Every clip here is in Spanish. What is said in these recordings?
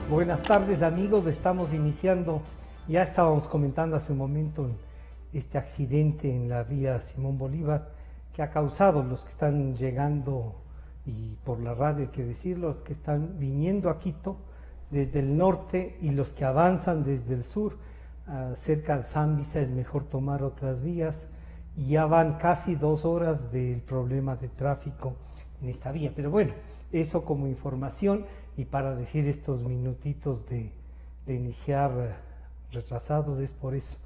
Buenas tardes amigos, estamos iniciando, ya estábamos comentando hace un momento este accidente en la vía Simón Bolívar que ha causado los que están llegando, y por la radio hay que decirlo, los que están viniendo a Quito desde el norte y los que avanzan desde el sur, cerca de Zambisa es mejor tomar otras vías, y ya van casi 2 horas del problema de tráfico en esta vía, pero bueno, eso como información. Y para decir estos minutitos de iniciar retrasados es por eso.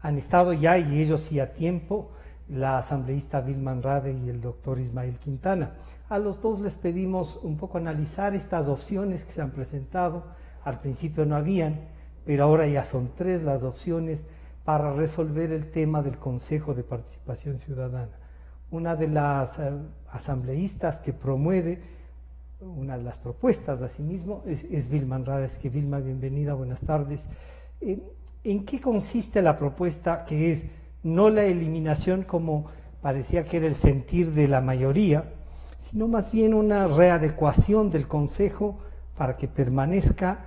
Han estado ya, y ellos sí a tiempo, la asambleísta Vilma Andrade y el doctor Ismael Quintana. A los dos les pedimos un poco analizar estas opciones que se han presentado. Al principio no habían, pero ahora ya son 3 las opciones para resolver el tema del Consejo de Participación Ciudadana. Una de las asambleístas que promueve una de las propuestas asimismo es Vilma Andrade. Es que Vilma, bienvenida, buenas tardes. ¿En qué consiste la propuesta, que es no la eliminación como parecía que era el sentir de la mayoría, sino más bien una readecuación del Consejo para que permanezca,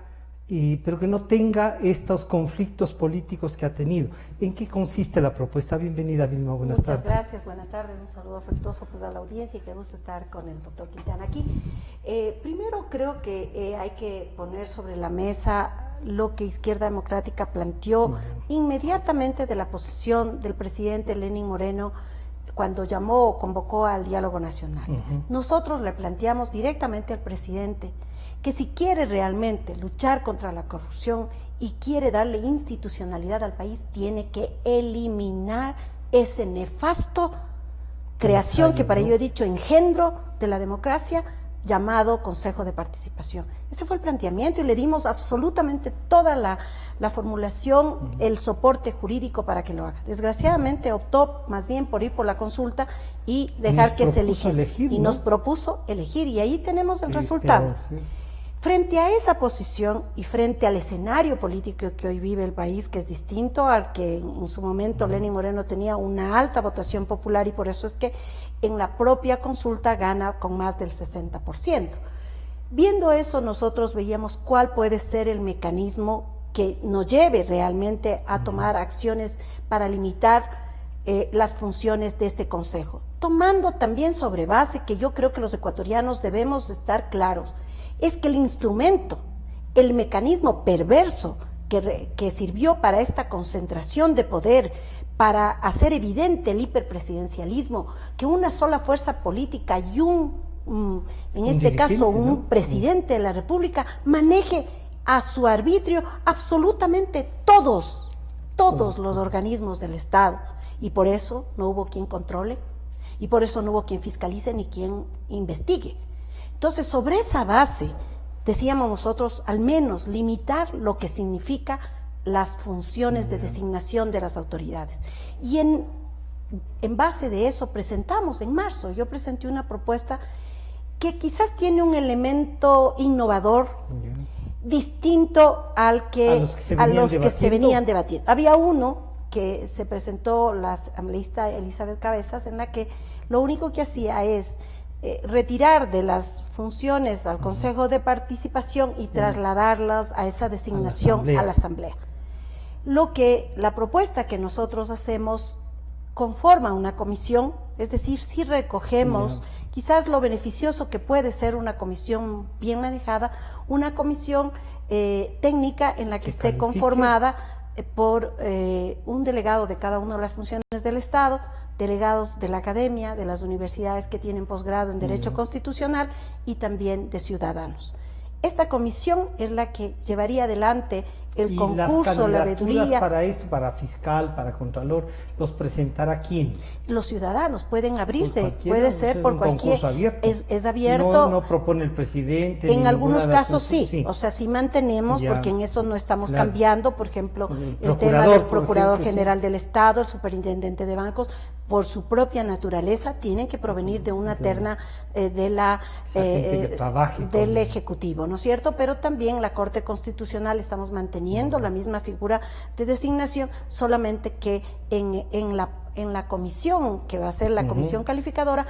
pero que no tenga estos conflictos políticos que ha tenido? ¿En qué consiste la propuesta? Bienvenida, Vilma, buenas tardes. Muchas gracias, buenas tardes, un saludo afectuoso pues a la audiencia, y qué gusto estar con el doctor Quintana aquí. Primero creo que hay que poner sobre la mesa lo que Izquierda Democrática planteó inmediatamente de la posición del presidente Lenín Moreno cuando llamó o convocó al diálogo nacional. Nosotros le planteamos directamente al presidente que si quiere realmente luchar contra la corrupción y quiere darle institucionalidad al país, tiene que eliminar ese nefasto creación, que para ello he dicho engendro de la democracia, llamado Consejo de Participación. Ese fue el planteamiento, y le dimos absolutamente toda la formulación, el soporte jurídico para que lo haga. Desgraciadamente optó más bien por ir por la consulta y dejar que se eligiera. Y nos propuso elegir, y ahí tenemos el resultado. Frente a esa posición y frente al escenario político que hoy vive el país, que es distinto al que en su momento Lenín Moreno tenía una alta votación popular, y por eso es que en la propia consulta gana con más del 60%. Viendo eso, nosotros veíamos cuál puede ser el mecanismo que nos lleve realmente a tomar acciones para limitar las funciones de este Consejo, tomando también sobre base que yo creo que los ecuatorianos debemos estar claros. Es que el instrumento, el mecanismo perverso que sirvió para esta concentración de poder, para hacer evidente el hiperpresidencialismo, que una sola fuerza política y en este caso un presidente de la República maneje a su arbitrio absolutamente todos los organismos del Estado, y por eso no hubo quien controle, y por eso no hubo quien fiscalice ni quien investigue. Entonces, sobre esa base, decíamos nosotros, al menos limitar lo que significa las funciones de designación de las autoridades. Y en base de eso presentamos en marzo, yo presenté una propuesta que quizás tiene un elemento innovador, distinto a los que se venían debatiendo. Había uno que se presentó la asambleísta Elizabeth Cabezas, en la que lo único que hacía es retirar de las funciones al Consejo de Participación y trasladarlas a esa designación a la Asamblea. La propuesta que nosotros hacemos conforma una comisión, es decir, si recogemos quizás lo beneficioso que puede ser una comisión bien manejada, una comisión técnica en la que esté conformada por un delegado de cada una de las funciones del Estado, delegados de la academia, de las universidades que tienen posgrado en Derecho Constitucional, y también de ciudadanos. Esta comisión es la que llevaría adelante el concurso, la veeduría. Para esto, para fiscal, para contralor, ¿los presentará quién? Los ciudadanos pueden abrirse, puede ser por cualquier. Abierto. Es abierto. No propone el presidente. En algunos casos sí, o sea, sí mantenemos, porque en eso no estamos cambiando, por ejemplo, el tema del Procurador General del Estado, el Superintendente de Bancos, por su propia naturaleza, tienen que provenir de una terna del Ejecutivo, ¿no es cierto? Pero también la Corte Constitucional estamos manteniendo la misma figura de designación, solamente que en la comisión, que va a ser la comisión calificadora,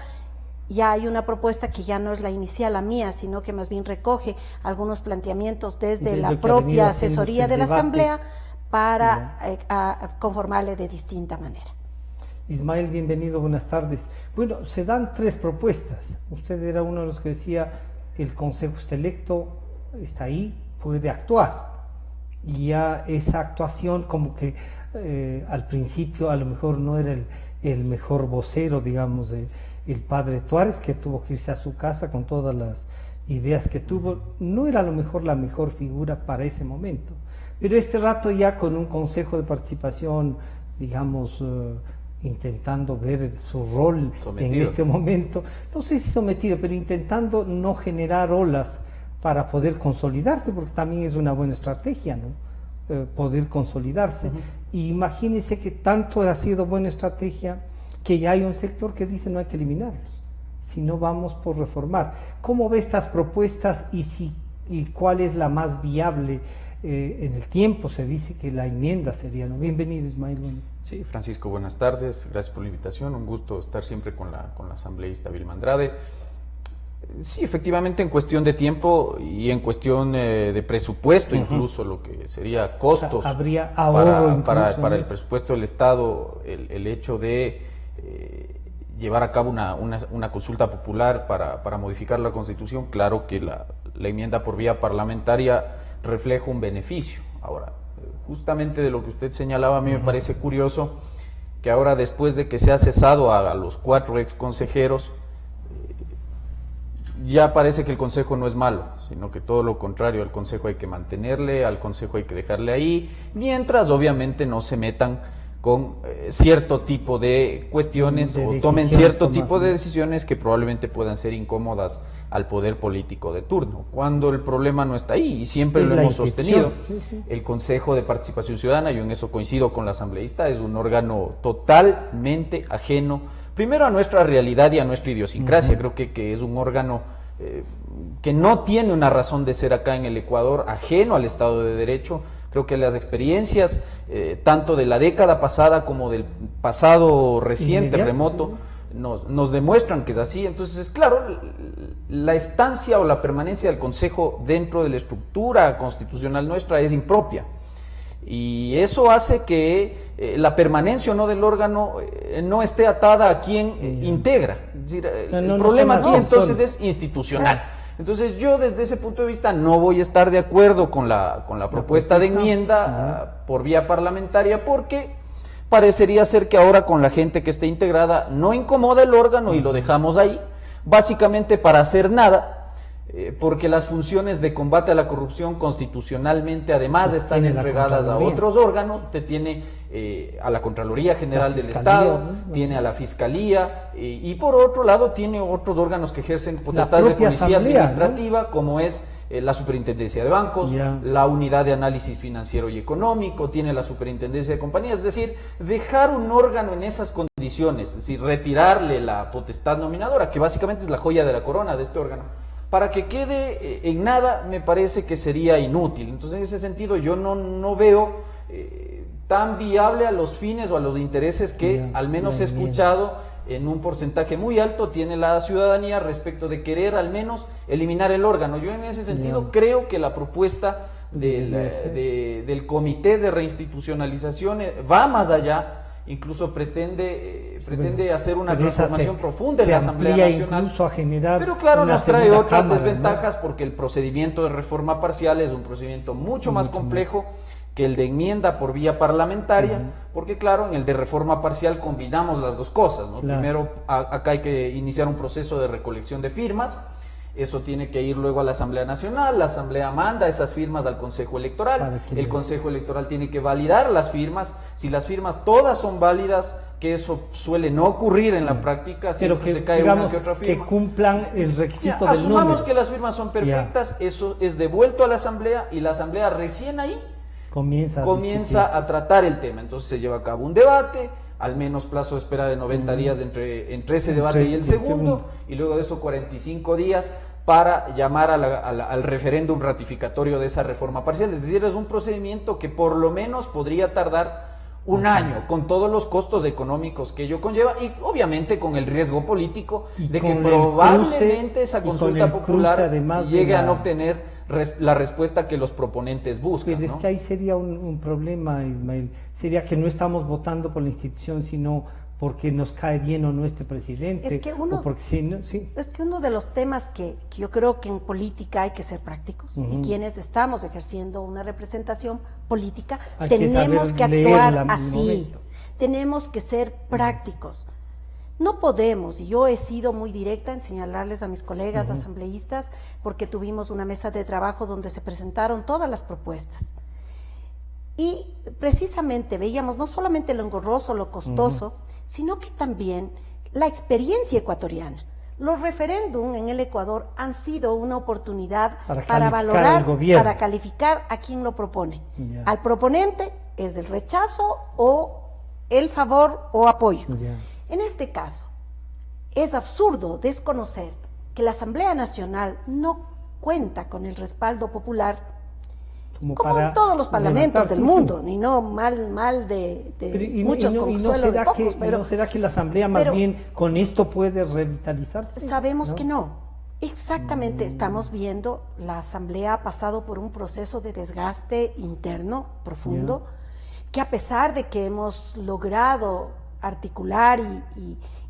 ya hay una propuesta que ya no es la inicial, la mía, sino que más bien recoge algunos planteamientos desde la propia asesoría de la Asamblea para conformarle de distinta manera. Ismael, bienvenido, buenas tardes. Bueno, se dan 3 propuestas. Usted era uno de los que decía, el Consejo está electo, está ahí, puede actuar. Y ya esa actuación como que al principio a lo mejor no era el mejor vocero, digamos, el padre Tuárez, que tuvo que irse a su casa con todas las ideas que tuvo, no era a lo mejor la mejor figura para ese momento. Pero este rato ya con un consejo de participación, digamos, intentando ver su rol sometido en este momento, no sé si sometido, pero intentando no generar olas para poder consolidarse, porque también es una buena estrategia, ¿no? Poder consolidarse. Y imagínense que tanto ha sido buena estrategia que ya hay un sector que dice no hay que eliminarlos, sino vamos por reformar. ¿Cómo ve estas propuestas y cuál es la más viable? En el tiempo se dice que la enmienda sería, ¿no? Bienvenido, Ismael. Sí, Francisco, buenas tardes, gracias por la invitación, un gusto estar siempre con la asambleísta Vilma Andrade. Sí, efectivamente, en cuestión de tiempo y en cuestión de presupuesto, incluso lo que sería costos, o sea, habría ahorro para el presupuesto del Estado, el hecho de llevar a cabo una consulta popular para modificar la Constitución. Claro que la enmienda por vía parlamentaria refleja un beneficio. Ahora, justamente de lo que usted señalaba, a mí me parece curioso que ahora, después de que se ha cesado a los 4 ex consejeros, ya parece que el Consejo no es malo, sino que todo lo contrario, al Consejo hay que mantenerle, al Consejo hay que dejarle ahí, mientras obviamente no se metan con cierto tipo de cuestiones o tomen cierto tipo de decisiones que probablemente puedan ser incómodas al poder político de turno, cuando el problema no está ahí, y siempre lo hemos sostenido. El Consejo de Participación Ciudadana, yo en eso coincido con la asambleísta, es un órgano totalmente ajeno, primero a nuestra realidad y a nuestra idiosincrasia. Creo que es un órgano que no tiene una razón de ser acá en el Ecuador, ajeno al Estado de Derecho. Creo que las experiencias, tanto de la década pasada como del pasado reciente, remoto, nos demuestran que es así. Entonces, claro, la estancia o la permanencia del Consejo dentro de la estructura constitucional nuestra es impropia. Y eso hace que la permanencia o no del órgano no esté atada a quien integra. Es decir, el problema aquí entonces es institucional. Entonces yo desde ese punto de vista no voy a estar de acuerdo con la propuesta de enmienda por vía parlamentaria, porque parecería ser que ahora con la gente que esté integrada no incomoda el órgano y lo dejamos ahí, básicamente para hacer nada, porque las funciones de combate a la corrupción constitucionalmente, además de estar entregadas a otros órganos, usted tiene a la Contraloría General del Estado, tiene a la Fiscalía, y por otro lado tiene otros órganos que ejercen potestades de policía administrativa, como es la Superintendencia de Bancos, la Unidad de Análisis Financiero y Económico, tiene la Superintendencia de Compañías. Es decir, dejar un órgano en esas condiciones, es decir, retirarle la potestad nominadora, que básicamente es la joya de la corona de este órgano, para que quede en nada, me parece que sería inútil. Entonces, en ese sentido, yo no veo tan viable a los fines o a los intereses que, al menos he escuchado, en un porcentaje muy alto tiene la ciudadanía respecto de querer al menos eliminar el órgano. Yo en ese sentido creo que la propuesta del Comité de Reinstitucionalización va más allá. Incluso pretende hacer una transformación profunda en la Asamblea Nacional, a generar, pero claro, nos trae otras desventajas, porque el procedimiento de reforma parcial es un procedimiento mucho más complejo que el de enmienda por vía parlamentaria, porque claro, en el de reforma parcial combinamos las dos cosas, ¿no? Primero, acá hay que iniciar un proceso de recolección de firmas. Eso tiene que ir luego a la Asamblea Nacional, la Asamblea manda esas firmas al Consejo Electoral, el Consejo Electoral tiene que validar las firmas. Si las firmas todas son válidas, que eso suele no ocurrir en la práctica, pero que, se cae digamos, una que otra firma. Que cumplan el requisito del número. Asumamos que las firmas son perfectas, eso es devuelto a la Asamblea, y la Asamblea recién ahí comienza a tratar el tema. Entonces se lleva a cabo un debate, al menos plazo de espera de 90 días entre ese debate y el segundo, y luego de eso 45 días para llamar al referéndum ratificatorio de esa reforma parcial. Es decir, es un procedimiento que por lo menos podría tardar un año, con todos los costos económicos que ello conlleva y obviamente con el riesgo político de que probablemente esa consulta popular llegue a no obtener la respuesta que los proponentes buscan. Pero es que ahí sería un problema, Ismael, sería que no estamos votando por la institución, sino porque nos cae bien o no este presidente. Es que uno, o porque sí. Es que uno de los temas que yo creo que en política hay que ser prácticos, y quienes estamos ejerciendo una representación política tenemos que actuar así, tenemos que ser prácticos. No podemos, y yo he sido muy directa en señalarles a mis colegas asambleístas, porque tuvimos una mesa de trabajo donde se presentaron todas las propuestas. Y precisamente veíamos no solamente lo engorroso, lo costoso, sino que también la experiencia ecuatoriana. Los referéndum en el Ecuador han sido una oportunidad para valorar, para calificar a quien lo propone. Al proponente es el rechazo o el favor o apoyo. En este caso, es absurdo desconocer que la Asamblea Nacional no cuenta con el respaldo popular como en todos los parlamentos del mundo, y no mal de muchos consuelos de pocos. Pero ¿no será que la Asamblea más bien con esto puede revitalizarse? Sabemos que no. Exactamente, estamos viendo, la Asamblea ha pasado por un proceso de desgaste interno profundo, que a pesar de que hemos logrado articular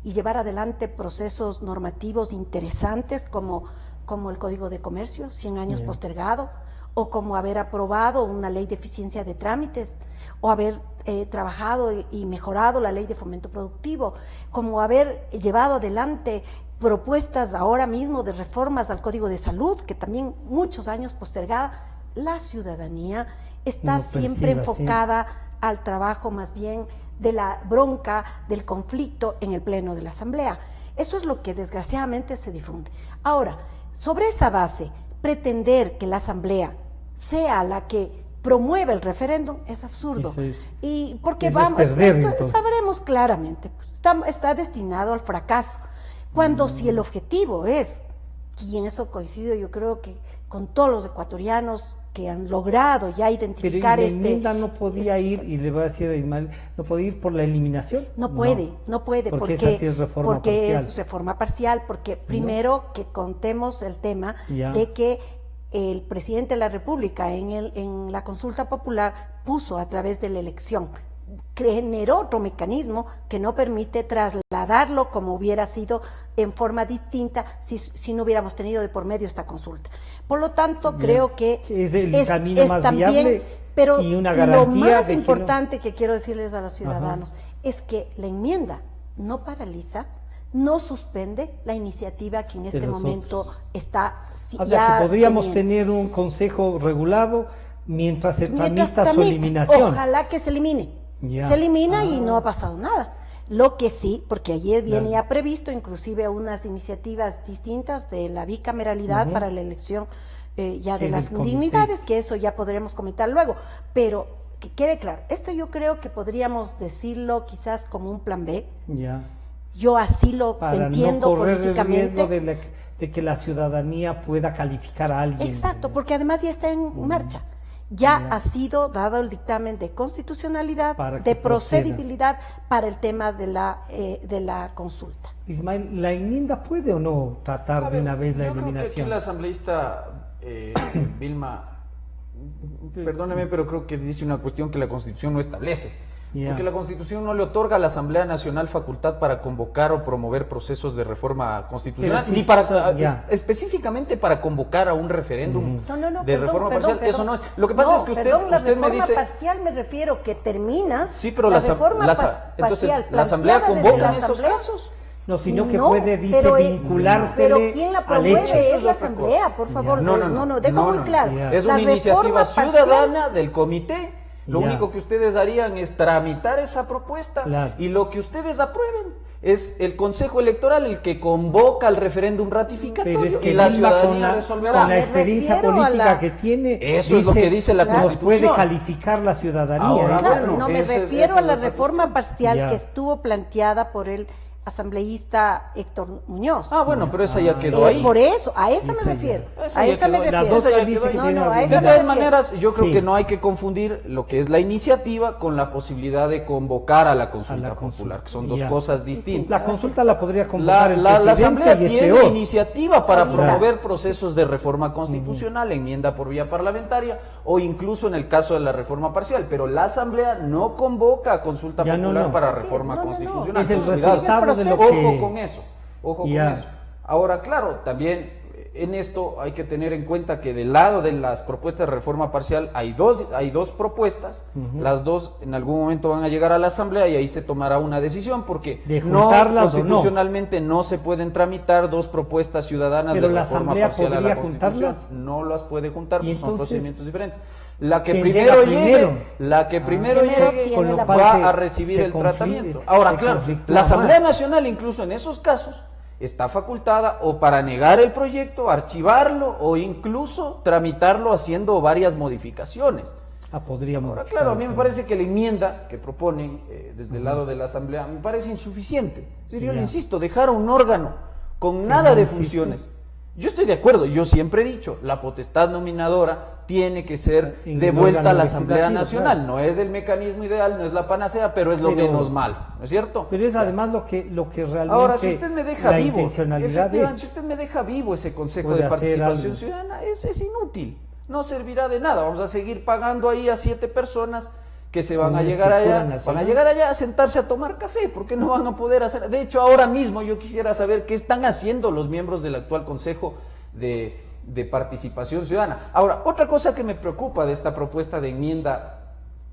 y llevar adelante procesos normativos interesantes como el Código de Comercio, 100 años postergado, o como haber aprobado una ley de eficiencia de trámites, o haber trabajado y mejorado la ley de fomento productivo, como haber llevado adelante propuestas ahora mismo de reformas al Código de Salud, que también muchos años postergada. La ciudadanía está siempre enfocada al trabajo más bien de la bronca, del conflicto en el pleno de la Asamblea. Eso es lo que desgraciadamente se difunde. Ahora, sobre esa base, pretender que la Asamblea sea la que promueva el referéndum es absurdo. Y porque sabremos claramente, pues, está destinado al fracaso. Cuando si el objetivo es, y en eso coincido yo creo que con todos los ecuatorianos que han logrado ya identificar pero la enmienda no podía ir, y le voy a decir a Ismael, no puede ir por la eliminación. No puede, porque esa sí es reforma parcial. Es reforma parcial, porque primero que contemos el tema de que el presidente de la República en la consulta popular puso a través de la elección, generó otro mecanismo que no permite trasladarlo como hubiera sido en forma distinta si no hubiéramos tenido de por medio esta consulta. Por lo tanto, creo que es el camino más también viable, pero y una garantía lo más de importante que quiero decirles a los ciudadanos es que la enmienda no paraliza, no suspende la iniciativa que en este momento está o sea, que podríamos tener un consejo regulado mientras se tramita su eliminación. Ojalá que se elimine. Se elimina y no ha pasado nada. Lo que sí, porque ayer viene ya previsto inclusive unas iniciativas distintas de la bicameralidad para la elección ya de las dignidades, que eso ya podremos comentar luego, pero que quede claro, esto yo creo que podríamos decirlo quizás como un plan B. Yo así lo entiendo políticamente. Para no correr el riesgo de que la ciudadanía pueda calificar a alguien. Exacto, porque además ya está en marcha. Ya ha sido dado el dictamen de constitucionalidad, de procedibilidad para el tema de la consulta. Ismael, ¿la enmienda puede o no tratar de una vez la eliminación? Creo que aquí la asambleísta Vilma, perdóneme, pero creo que dice una cuestión que la Constitución no establece. Porque la Constitución no le otorga a la Asamblea Nacional facultad para convocar o promover procesos de reforma constitucional, ni para específicamente para convocar a un referéndum de reforma parcial. Eso no es. Lo que pasa es que usted me dice. La parcial me refiero que termina. Sí, pero entonces la Asamblea convoca en esos casos. No, sino que puede, vincularse. Pero ¿quién la promueve? Es la Asamblea, por favor. No, dejo muy claro. Es una iniciativa ciudadana del comité. Lo único que ustedes harían es tramitar esa propuesta y lo que ustedes aprueben es el Consejo Electoral el que convoca al referéndum ratificatorio. Pero es que y la ciudadanía resolverá. Con la experiencia política que tiene, eso es lo que dice la Constitución. Puede calificar la ciudadanía. Me refiero a la reforma parcial que estuvo planteada por el asambleísta Héctor Muñoz. Ah, bueno, pero esa ya quedó ahí. Por eso, a esa me Esa refiero. Esa A ya esa quedó. me Las refiero. dos otras ya dicen quedó. que No, tienen no, a algún- esa De me todas refiero. maneras, yo creo Sí. que no hay que confundir lo que es la iniciativa con la posibilidad de convocar a la consulta consulta. popular, que son dos Ya. cosas distintas. La consulta la podría convocar el La presidente Asamblea y es tiene peor. iniciativa para Ahorita. promover procesos de reforma constitucional, enmienda por vía parlamentaria o incluso en el caso de la reforma parcial, pero la Asamblea no convoca a consulta Ya no, popular no. para Así es, reforma no, no, no. constitucional. Es el Cuidado. resultado de lo Ojo que... con eso, ojo Ya. con eso. Ahora, claro, también en esto hay que tener en cuenta que del lado de las propuestas de reforma parcial hay dos propuestas, las dos en algún momento van a llegar a la Asamblea y ahí se tomará una decisión porque De no juntarlas o no. constitucionalmente no se pueden tramitar dos propuestas ciudadanas Pero de la reforma Asamblea parcial a la podría Constitución. juntarlas. No las puede juntar, Y pues son entonces, procedimientos diferentes. La que ¿quién primero llega llegue, primero? la que primero Primero llegue tiene la va se- a recibir se el confli- tratamiento. Ahora, se claro, conflictúa la Asamblea más. Nacional incluso en esos casos está facultada o para negar el proyecto, archivarlo o incluso tramitarlo haciendo varias modificaciones. podríamos... Ahora, claro, a mí me parece que la enmienda que proponen desde el lado de la Asamblea me parece insuficiente. Es decir, yo le Ya. insisto, dejar a un órgano con Que nada no de existe. funciones. Yo estoy de acuerdo, yo siempre he dicho, la potestad nominadora tiene que ser En el devuelta a órgano la Asamblea legislativo, Nacional. claro. No es el mecanismo ideal, no es la panacea, pero es lo Pero- menos malo, ¿no es cierto? Pero es además lo que realmente Ahora, si usted me deja la vivo, intencionalidad efectivamente, es... si usted me deja vivo ese Consejo Puede de hacer Participación algo. Ciudadana, es inútil, no servirá de nada. Vamos a seguir pagando ahí a 7 personas que se van Una a llegar estructura allá, nacional. van a llegar allá a sentarse a tomar café, porque no van a poder hacer. De hecho, ahora mismo yo quisiera saber qué están haciendo los miembros del actual Consejo de Participación Ciudadana. Ahora, otra cosa que me preocupa de esta propuesta de enmienda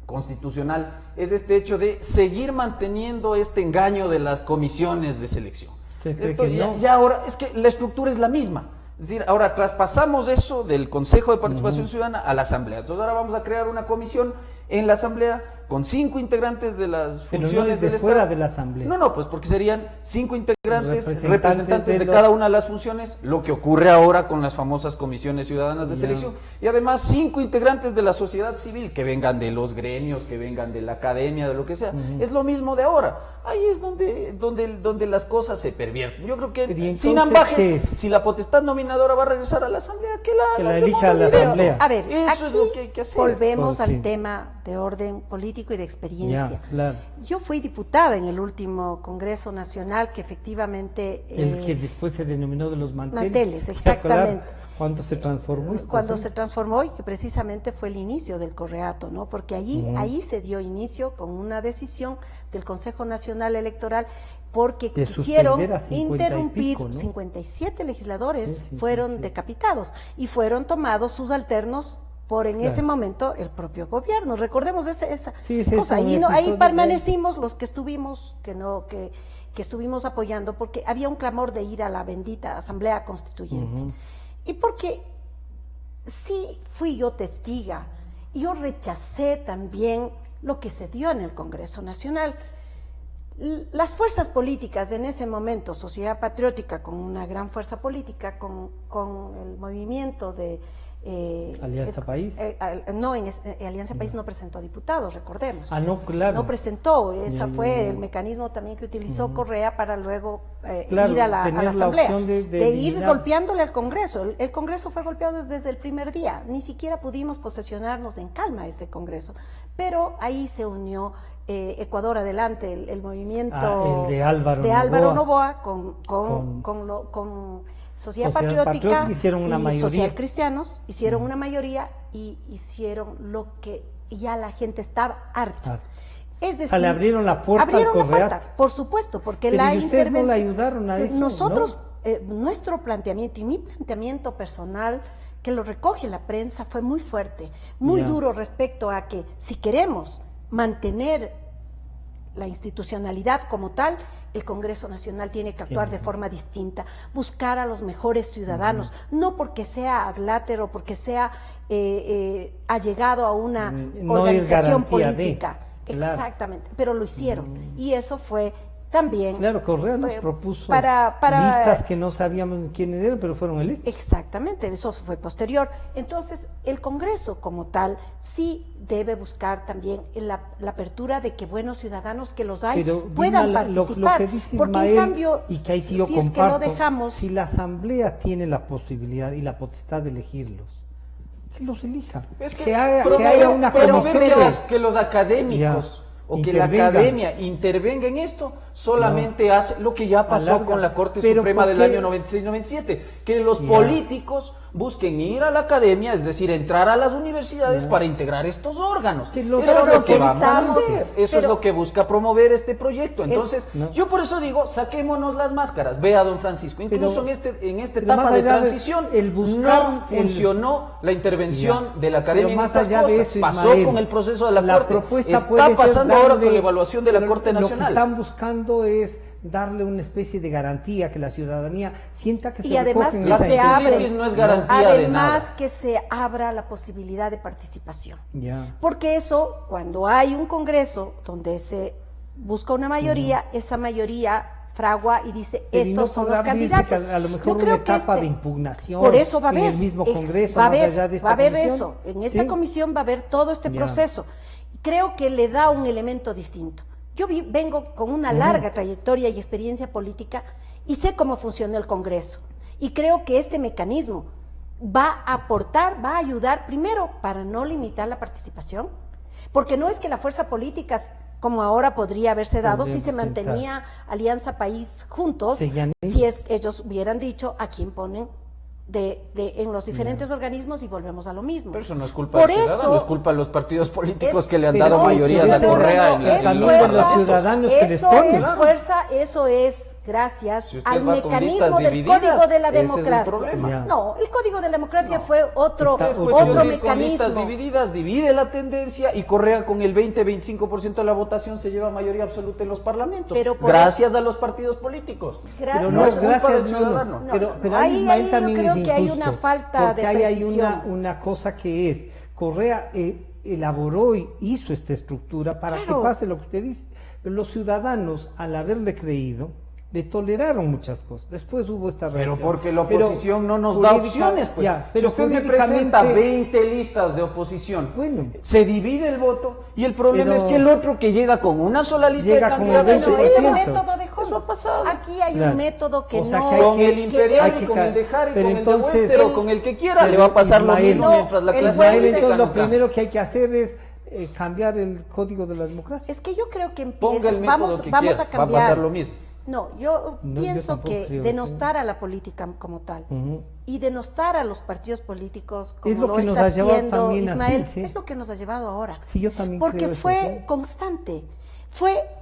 constitucional es este hecho de seguir manteniendo este engaño de las comisiones de selección. ¿Usted cree Esto que ya, no? ya ahora, es que la estructura es la misma. Es decir, ahora traspasamos eso del Consejo de Participación Ciudadana a la Asamblea. Entonces ahora vamos a crear una comisión en la Asamblea con 5 integrantes de las Pero no funciones desde del fuera Estado. de la Asamblea. No, pues porque serían 5 integrantes, Representantes representantes de de los- cada una de las funciones, lo que ocurre ahora con las famosas comisiones ciudadanas de Ya. selección. Y además 5 integrantes de la sociedad civil, que vengan de los gremios, que vengan de la academia, de lo que sea. Es lo mismo de ahora. Ahí es donde las cosas se pervierten. Yo creo Pero, ¿y que entonces sin qué ambajes, es? si la potestad nominadora va a regresar a la Asamblea, que Que la la elija la directo. Asamblea. A ver, Eso aquí es lo que hay que hacer. volvemos Pues, sí. al tema de orden político y de experiencia. Ya, claro. Yo fui diputada en el último Congreso Nacional que efectivamente... El que después se denominó de los manteles. Manteles, exactamente. ¿Cuándo se transformó esto? cuando sí? se transformó y que precisamente fue el inicio del Correato, ¿no? Porque ahí se dio inicio con una decisión del Consejo Nacional Electoral porque De quisieron suspender a 50 y interrumpir, pico, ¿no? 57 legisladores Sí, fueron 57. decapitados y fueron tomados sus alternos por en Claro. ese momento el propio gobierno. Recordemos esa Sí, sí, cosa. es un Ahí episodio permanecimos los que estuvimos, que estuvimos apoyando porque había un clamor de ir a la bendita Asamblea Constituyente. Ujú. Y porque sí fui yo testiga, y yo rechacé también lo que se dio en el Congreso Nacional. Las fuerzas políticas de en ese momento, Sociedad Patriótica, con una gran fuerza política, con el movimiento de... Alianza País. Alianza País no presentó diputados, recordemos. Ah, no, claro. No presentó, ese Ya, fue ya, ya. el mecanismo también que utilizó Correa para luego Claro, ir a la tener la Asamblea, opción de ir eliminar. golpeándole al Congreso. El Congreso fue golpeado desde el primer día, ni siquiera pudimos posesionarnos en calma a este Congreso, pero ahí se unió Ecuador Adelante, el movimiento el de Álvaro Noboa con Sociedad Patriótica hicieron una y mayoría. Social Cristianos, hicieron una mayoría y hicieron lo que ya la gente estaba harta. Ah. Es decir, Le abrieron la puerta abrieron al la puerta, Correato. por supuesto, porque Pero la ¿y ustedes no intervención... le ayudaron a eso, Nosotros, nuestro planteamiento y mi planteamiento personal, que lo recoge la prensa, fue muy fuerte, muy Ya. duro respecto a que si queremos mantener la institucionalidad como tal, el Congreso Nacional tiene que actuar de forma distinta, buscar a los mejores ciudadanos, no porque sea adlátero, porque sea allegado a una No es organización garantía de, política. claro. Exactamente, pero lo hicieron y eso fue También. Claro, Correa nos propuso para listas que no sabíamos quiénes eran, pero fueron electos. Exactamente, eso fue posterior. Entonces, el Congreso como tal sí debe buscar también la apertura de que buenos ciudadanos que los hay Pero, puedan Vilma, participar. lo que dice porque Ismael, en cambio, y que ahí sí yo si comparto, es que lo dejamos, si la Asamblea tiene la posibilidad y la potestad de elegirlos, que los elija. Es que haya una comisión que los académicos Ya, o que la intervengan. academia intervenga en esto, solamente hace lo que ya pasó Alarga. con la Corte Pero Suprema ¿por del qué? año 96-97, que los Ya. políticos busquen ir a la academia, es decir, entrar a las universidades Ya. para integrar estos órganos. Que los Eso es lo órganos que vamos a estamos- hacer, eso es pero- lo que busca promover este proyecto. Entonces, no. yo por eso digo, saquémonos las máscaras. Vea, don Francisco, incluso Pero- en esta pero etapa más de allá de transición, el buscar no el- funcionó la intervención Ya. de la academia Pero en más estas allá de cosas. eso, Pasó Ismael, con el proceso de la la Corte. propuesta Está puede ser pasando ahora con darle- la evaluación de la pero Corte Lo Nacional. que están buscando es darle una especie de garantía que la ciudadanía sienta que y se además recoge en que esa se intención. abre, no es garantía de además nada. que se abra la posibilidad de participación. Ya. Porque eso, cuando hay un Congreso donde se busca una mayoría, esa mayoría fragua y dice, Pero ¿y no estos son los podrá abrirse candidatos. que a lo mejor Yo una creo que etapa de impugnación por eso va a en haber el mismo ex- Congreso, va a más haber, allá de esta va a haber comisión? eso, en esta Sí. comisión va a haber todo este Ya. proceso. Creo que le da un elemento distinto. Yo vengo con una larga trayectoria y experiencia política y sé cómo funciona el Congreso. Y creo que este mecanismo va a aportar, va a ayudar primero para no limitar la participación, porque no es que la fuerza política, como ahora podría haberse dado si se Podríamos sentar. mantenía Alianza País juntos, Seguían si ellos hubieran dicho a quién ponen en los diferentes organismos y volvemos a lo mismo. Pero eso no es culpa Por del ciudadano, eso- es culpa de los partidos políticos Es- que le han pero dado no, mayorías pero a ese- Correa en es en fuerza, los de los ciudadanos que les eso ponen. es fuerza, eso es gracias Si usted al va con mecanismo listas del divididas, Código de la ese es el Democracia. problema. Ya. No, el Código de la Democracia fue otro, Está- Es cuestión otro de ir con listas mecanismo. divididas, divide la tendencia y Correa con el 20-25% de la votación se lleva mayoría absoluta en los parlamentos. Pero por gracias a los partidos políticos. Gracias. Pero No no es es culpa gracias, del no, ciudadano. no. No, Pero, no, pero ahí- ahí Ismael yo también creo es que hay injusto, una falta porque de ahí hay precisión. una cosa que es, Correa elaboró y hizo esta estructura para Claro. que pase lo que usted dice, pero los ciudadanos al haberle creído, le toleraron muchas cosas. Después hubo esta Pero reacción. porque la Pero oposición no nos da jurídica- opciones. Pues. ya, Si pero usted me jurídicamente- presenta 20 listas de oposición, Bueno. se divide el voto y el problema Pero- es que el otro que llega con una sola lista Llega de con el candidatos... Pero 20%. es un método de Eso juego. ha pasado. Aquí hay Claro. un método que O sea, no... que hay Con que- el imperial hay y que con el de Jari, pero con el de entonces- Wester o con el que quiera, le Pero, va a pasar lo Ismael, mismo no, mientras la el clase juez Ismael, de entonces lo tenga. primero que hay que hacer es cambiar el código de la democracia. Es que yo creo que Ponga el método vamos que a quiera, cambiar. va a pasar lo mismo. No, yo No, yo pienso tampoco que creo denostar a la política como tal Ujú. y denostar a los partidos políticos como Es lo que nos está ha llevado haciendo también Ismael, así, sí. es lo que nos ha llevado ahora. Sí, yo también Porque creo eso, fue sí. constante.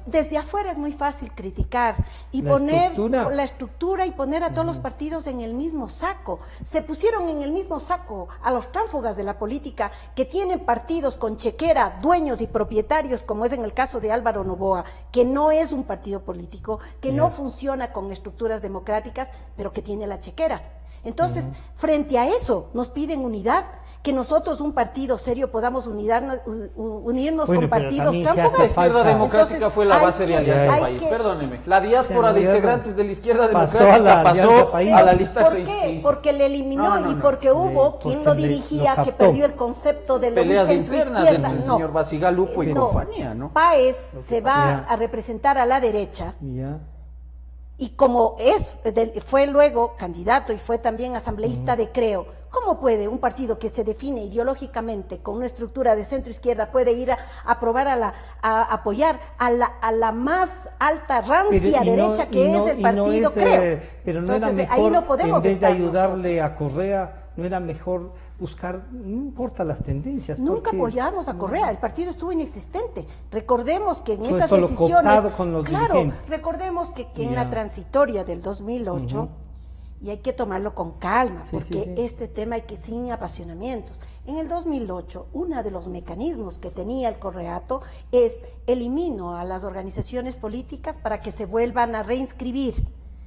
Desde afuera es muy fácil criticar y La poner estructura. la estructura y poner a todos los partidos en el mismo saco. Se pusieron en el mismo saco a los tránsfugas de la política que tienen partidos con chequera, dueños y propietarios, como es en el caso de Álvaro Noboa, que no es un partido político, que no funciona con estructuras democráticas, pero que tiene la chequera. Entonces, frente a eso, nos piden unidad, que nosotros, un partido serio, podamos unirnos Bueno, con pero partidos también se hace La tránsfugas. izquierda falta. democrática Entonces, fue la hay base de que- Alianza hay País, que- perdóneme. La diáspora Se de aliaron. integrantes de la izquierda Pasó democrática a la pasó Alianza País. a la lista ¿Por qué? 35. Porque le eliminó No, no, y no. porque hubo quien porque lo lo dirigía, que captó. perdió el concepto de lo Peleas centro internas izquierda. entre el No. señor Basigalupo y No. compañía, ¿no? Páez se va Ya. a representar a la derecha Ya. y como fue luego candidato y fue también asambleísta de Creo, ¿cómo puede un partido que se define ideológicamente con una estructura de centro izquierda puede ir a aprobar a apoyar a la más alta rancia Pero, y no- derecha y que no- es el y no partido es, Creo? pero no Entonces, era ahí mejor, no podemos en vez de estar ayudarle nosotros. a Correa, no era mejor buscar, no importa las tendencias. Nunca porque- apoyamos a Correa, el partido estuvo inexistente. Recordemos que en Fue esas solo decisiones, cooptado con los claro, dirigentes. recordemos que en Ya. la transitoria del 2008, y hay que tomarlo con calma, Sí, porque sí, sí. este tema hay que sin apasionamientos. En el 2008, uno de los mecanismos que tenía el Correato es elimino a las organizaciones políticas para que se vuelvan a reinscribir.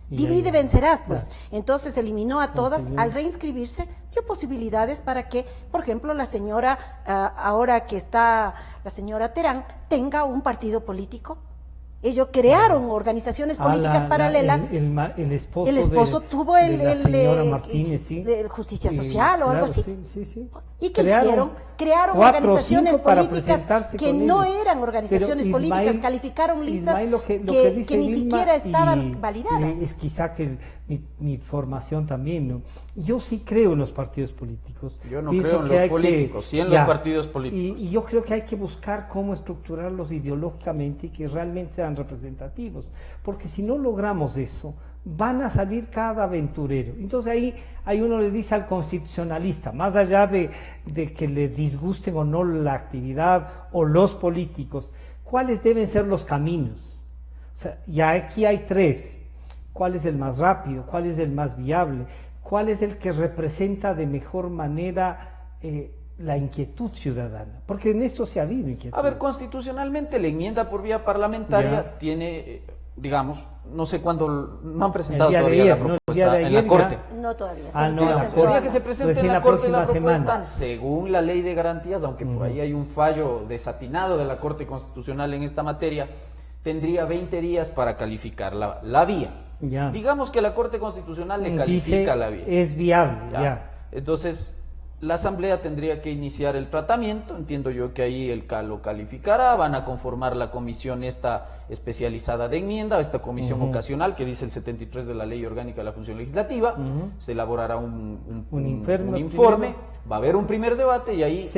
Y Divide, ahí- vencerás, pues. Claro. Entonces eliminó a todas. Consiguió. Al reinscribirse, dio posibilidades para que, por ejemplo, la señora, ahora que está la señora Terán, tenga un partido político. ellos crearon organizaciones políticas paralelas. El esposo tuvo de la señora Martínez, sí. De Justicia Social o claro, algo así. Sí. ¿Y qué hicieron? Crearon organizaciones políticas que no eran organizaciones políticas, calificaron listas que ni siquiera estaban validadas. Es quizá que mi formación también, ¿no? Yo sí creo en los partidos políticos. Yo no creo en los políticos, sí en los partidos políticos. Y yo creo que hay que buscar cómo estructurarlos ideológicamente y que realmente sean representativos, porque si no logramos eso, van a salir cada aventurero. Entonces ahí uno le dice al constitucionalista, más allá de que le disgusten o no la actividad o los políticos, ¿cuáles deben ser los caminos? O sea, ya aquí hay tres. ¿Cuál es el más rápido? ¿Cuál es el más viable? ¿Cuál es el que representa de mejor manera la inquietud ciudadana? Porque en esto se ha habido inquietud. A ver, constitucionalmente la enmienda por vía parlamentaria tiene, digamos, no sé cuándo, no han presentado todavía la propuesta en la Corte. No todavía. El día que se presente en la Corte la propuesta, semana. según la ley de garantías, aunque por ahí hay un fallo desatinado de la Corte Constitucional en esta materia, tendría 20 días para calificar la vía. Ya. Digamos que la Corte Constitucional le califica la vía. Es viable, ya. Entonces, la Asamblea tendría que iniciar el tratamiento, entiendo yo que ahí el CAL lo calificará, van a conformar la comisión esta especializada de enmienda, esta comisión ocasional que dice el 73 de la Ley Orgánica de la Función Legislativa, se elaborará un informe, va a haber un primer debate y ahí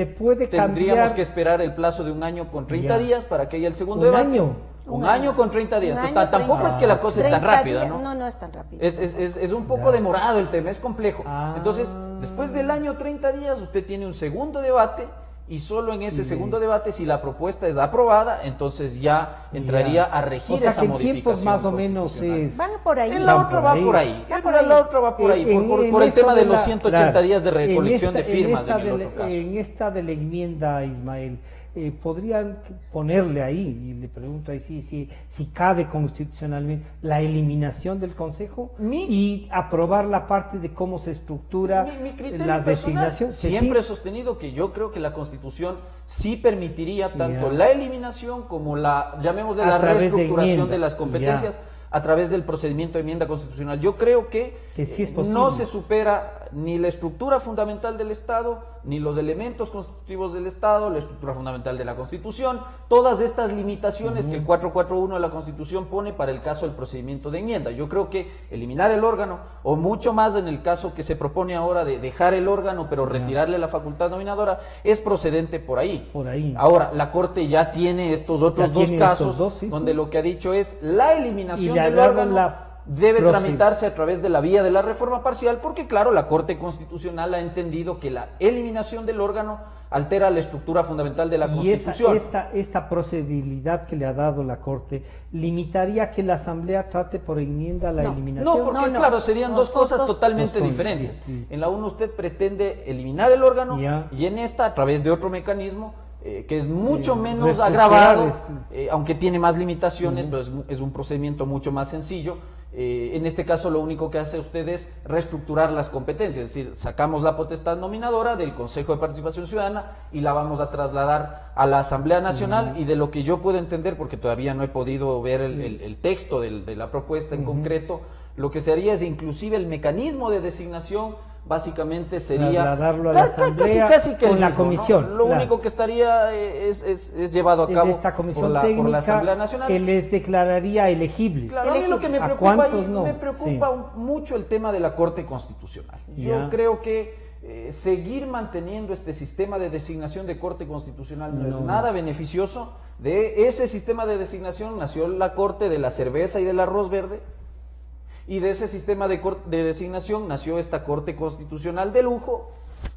tendríamos que esperar el plazo de un año con 30 días para que haya el segundo debate. Un año con 30 días. Entonces, tampoco es que la cosa es tan rápida, ¿no? No es tan rápida. Es un poco demorado el tema, es complejo. Entonces, después del año 30 días, usted tiene un segundo debate y solo en ese segundo debate, si la propuesta es aprobada, entonces ya entraría a regir esa modificación. Tiempos más o menos es... Van por ahí. La otra va por ahí. La otra va por ahí, por el tema de los 180 días de recolección de firmas en el otro caso. En esta de la enmienda, Ismael, podrían ponerle ahí, y le pregunto ahí si cabe constitucionalmente, la eliminación del Consejo y aprobar la parte de cómo se estructura la designación. Siempre he sostenido que yo creo que la Constitución sí permitiría tanto la eliminación como llamémosle la reestructuración de las competencias a través del procedimiento de enmienda constitucional. Yo creo que sí es posible. No se supera ni la estructura fundamental del Estado, ni los elementos constitutivos del Estado, la estructura fundamental de la Constitución, todas estas limitaciones que el 441 de la Constitución pone para el caso del procedimiento de enmienda. Yo creo que eliminar el órgano, o mucho más en el caso que se propone ahora de dejar el órgano pero retirarle la facultad nominadora, es procedente por ahí. Ahora, la Corte ya tiene estos otros dos casos donde lo que ha dicho es la eliminación del órgano debe tramitarse a través de la vía de la reforma parcial, porque claro, la Corte Constitucional ha entendido que la eliminación del órgano altera la estructura fundamental de la Constitución. Y esta procedibilidad que le ha dado la Corte limitaría que la Asamblea trate por enmienda la eliminación. No, porque claro, serían dos cosas totalmente diferentes. En la una usted pretende eliminar el órgano y en esta, a través de otro mecanismo, que es mucho menos agravado, aunque tiene más limitaciones, pero es un procedimiento mucho más sencillo. En este caso lo único que hace usted es reestructurar las competencias, es decir, sacamos la potestad nominadora del Consejo de Participación Ciudadana y la vamos a trasladar a la Asamblea Nacional, y de lo que yo puedo entender, porque todavía no he podido ver el texto de la propuesta en concreto, lo que se haría es inclusive el mecanismo de designación básicamente sería trasladarlo a la Asamblea casi que con la comisión. Lo único que estaría es llevado a cabo esta comisión por la Asamblea Nacional, que les declararía elegibles. Claro, a mí lo que me preocupa, mucho el tema de la Corte Constitucional. Yo creo que seguir manteniendo este sistema de designación de Corte Constitucional no es nada beneficioso. De ese sistema de designación nació la Corte de la cerveza y del arroz verde. Y de ese sistema de designación nació esta Corte Constitucional de lujo,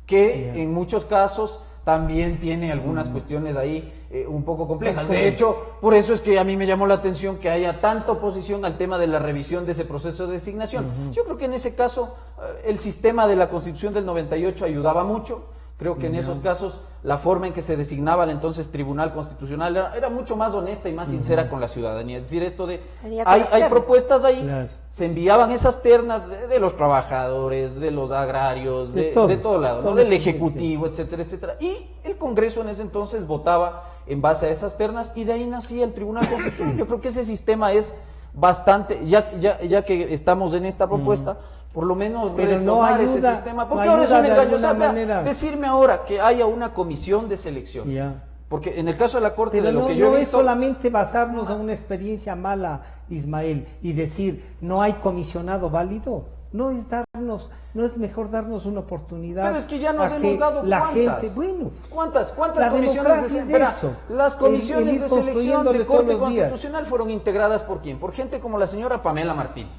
que en muchos casos también tiene algunas cuestiones ahí un poco complejas. De hecho, por eso es que a mí me llamó la atención que haya tanta oposición al tema de la revisión de ese proceso de designación. Yo creo que en ese caso el sistema de la Constitución del 98 ayudaba mucho. Creo que en esos casos la forma en que se designaba el entonces Tribunal Constitucional era mucho más honesta y más sincera con la ciudadanía. Es decir, esto de hay propuestas ahí, se enviaban esas ternas de los trabajadores, de los agrarios, de todo lado, ¿no? Del Ejecutivo, etcétera, etcétera. Y el Congreso en ese entonces votaba en base a esas ternas y de ahí nacía el Tribunal Constitucional. Yo creo que ese sistema es bastante, ya que estamos en esta propuesta, por lo menos pero retomar no ayuda, ese sistema, porque no ahora es ayuda un de engaño. alguna manera. Decirme ahora que haya una comisión de selección, Ya. porque en el caso de la Corte, Pero de lo no, que yo no he es visto, solamente basarnos en una experiencia mala, Ismael, y decir no hay comisionado válido. No es mejor darnos una oportunidad. pero es que ya nos a hemos que dado la cuántas. gente, bueno, ¿Cuántas la comisiones democracia de es espera, eso. las comisiones El ir de selección construyéndole de todos Corte los días. Constitucional fueron integradas por quién? Por gente como la señora Pamela Martínez.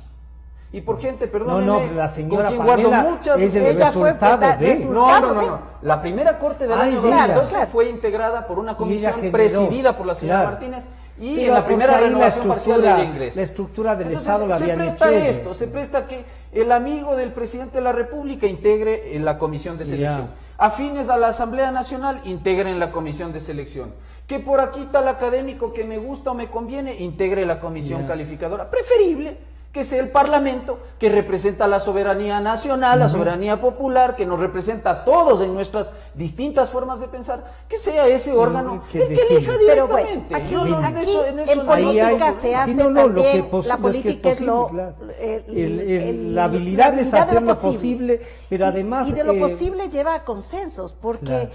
Y por gente, no, perdónenme, la señora con quien guardo Pamela muchas es el Ella fue resultado de... No. La primera corte del año es ella. 2012 fue integrada por una comisión generó, presidida por la señora claro. Martínez y Pero en la primera porque ahí renovación parcial del ingreso. la estructura del Entonces, Estado la habían se hecho presta ellos. esto, se presta que el amigo del presidente de la República integre en la comisión de selección. Afines a la Asamblea Nacional, integren la comisión de selección. Que por aquí tal académico que me gusta o me conviene, integre la comisión calificadora. Preferible que sea el Parlamento, que representa la soberanía nacional, la soberanía popular, que nos representa a todos en nuestras distintas formas de pensar, que sea ese órgano que el que elija decide. Pero directamente. bueno, aquí, Yo no- aquí en eso en no hay política ningún se problema. hace Sí, no, lo también, que la lo política es lo... claro. el- La habilidad es de hacer lo lo posible, pero además... Y de lo posible lleva a consensos, porque... Claro.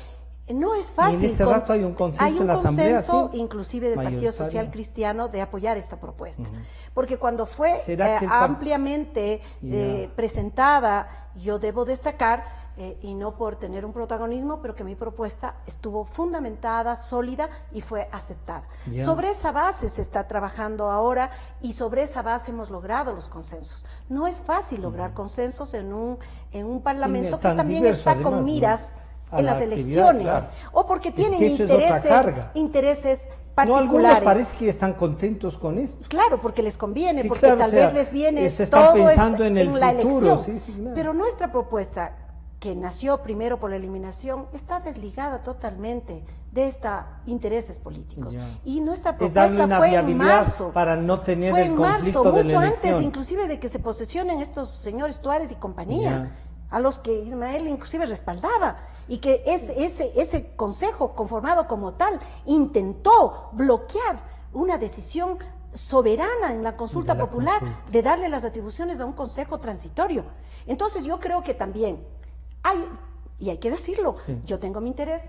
No es fácil. Y en este rato hay un consenso en la Asamblea, consenso, sí, inclusive del Partido mayoritario. Social Cristiano, de apoyar esta propuesta. Porque cuando fue ¿Será que el ampliamente Ya. presentada, yo debo destacar, y no por tener un protagonismo, pero que mi propuesta estuvo fundamentada, sólida y fue aceptada. Ya. Sobre esa base se está trabajando ahora y sobre esa base hemos logrado los consensos. No es fácil lograr consensos en un parlamento que tan también diverso, está además, con ¿no? miras A en la las actividad, elecciones, claro. o porque tienen que eso es otra carga. intereses No, algunos particulares. parece que están contentos con esto. Claro, porque les conviene, Sí, porque claro, tal o sea, vez les viene se están todo pensando en el la futuro, elección. sí, claro. Pero nuestra propuesta, que nació primero por la eliminación, está desligada totalmente de estos intereses políticos. Ya. Y nuestra Es darle propuesta una fue en viabilidad marzo. para no tener Fue el en conflicto marzo, de mucho la antes elección. inclusive de que se posesionen estos señores Tuárez y compañía, Ya. a los que Ismael inclusive respaldaba, y que ese consejo conformado como tal intentó bloquear una decisión soberana en la consulta De la popular consulta. de darle las atribuciones a un consejo transitorio. Entonces yo creo que también hay, y hay que decirlo, Sí. yo tengo mi interés,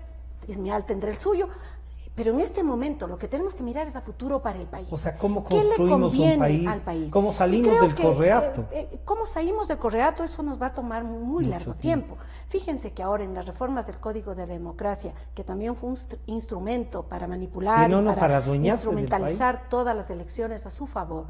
Ismael tendrá el suyo, pero en este momento lo que tenemos que mirar es a futuro para el país. O sea, ¿cómo ¿Qué le construimos un conviene país? al país? ¿Cómo Y salimos creo del que, correato? ¿Cómo salimos del correato? Eso nos va a tomar muy Mucho largo tiempo. Fíjense que ahora en las reformas del Código de la Democracia, que también fue un instrumento para manipular Sí, no, y no, para adueñarse del instrumentalizar todas las elecciones a su favor,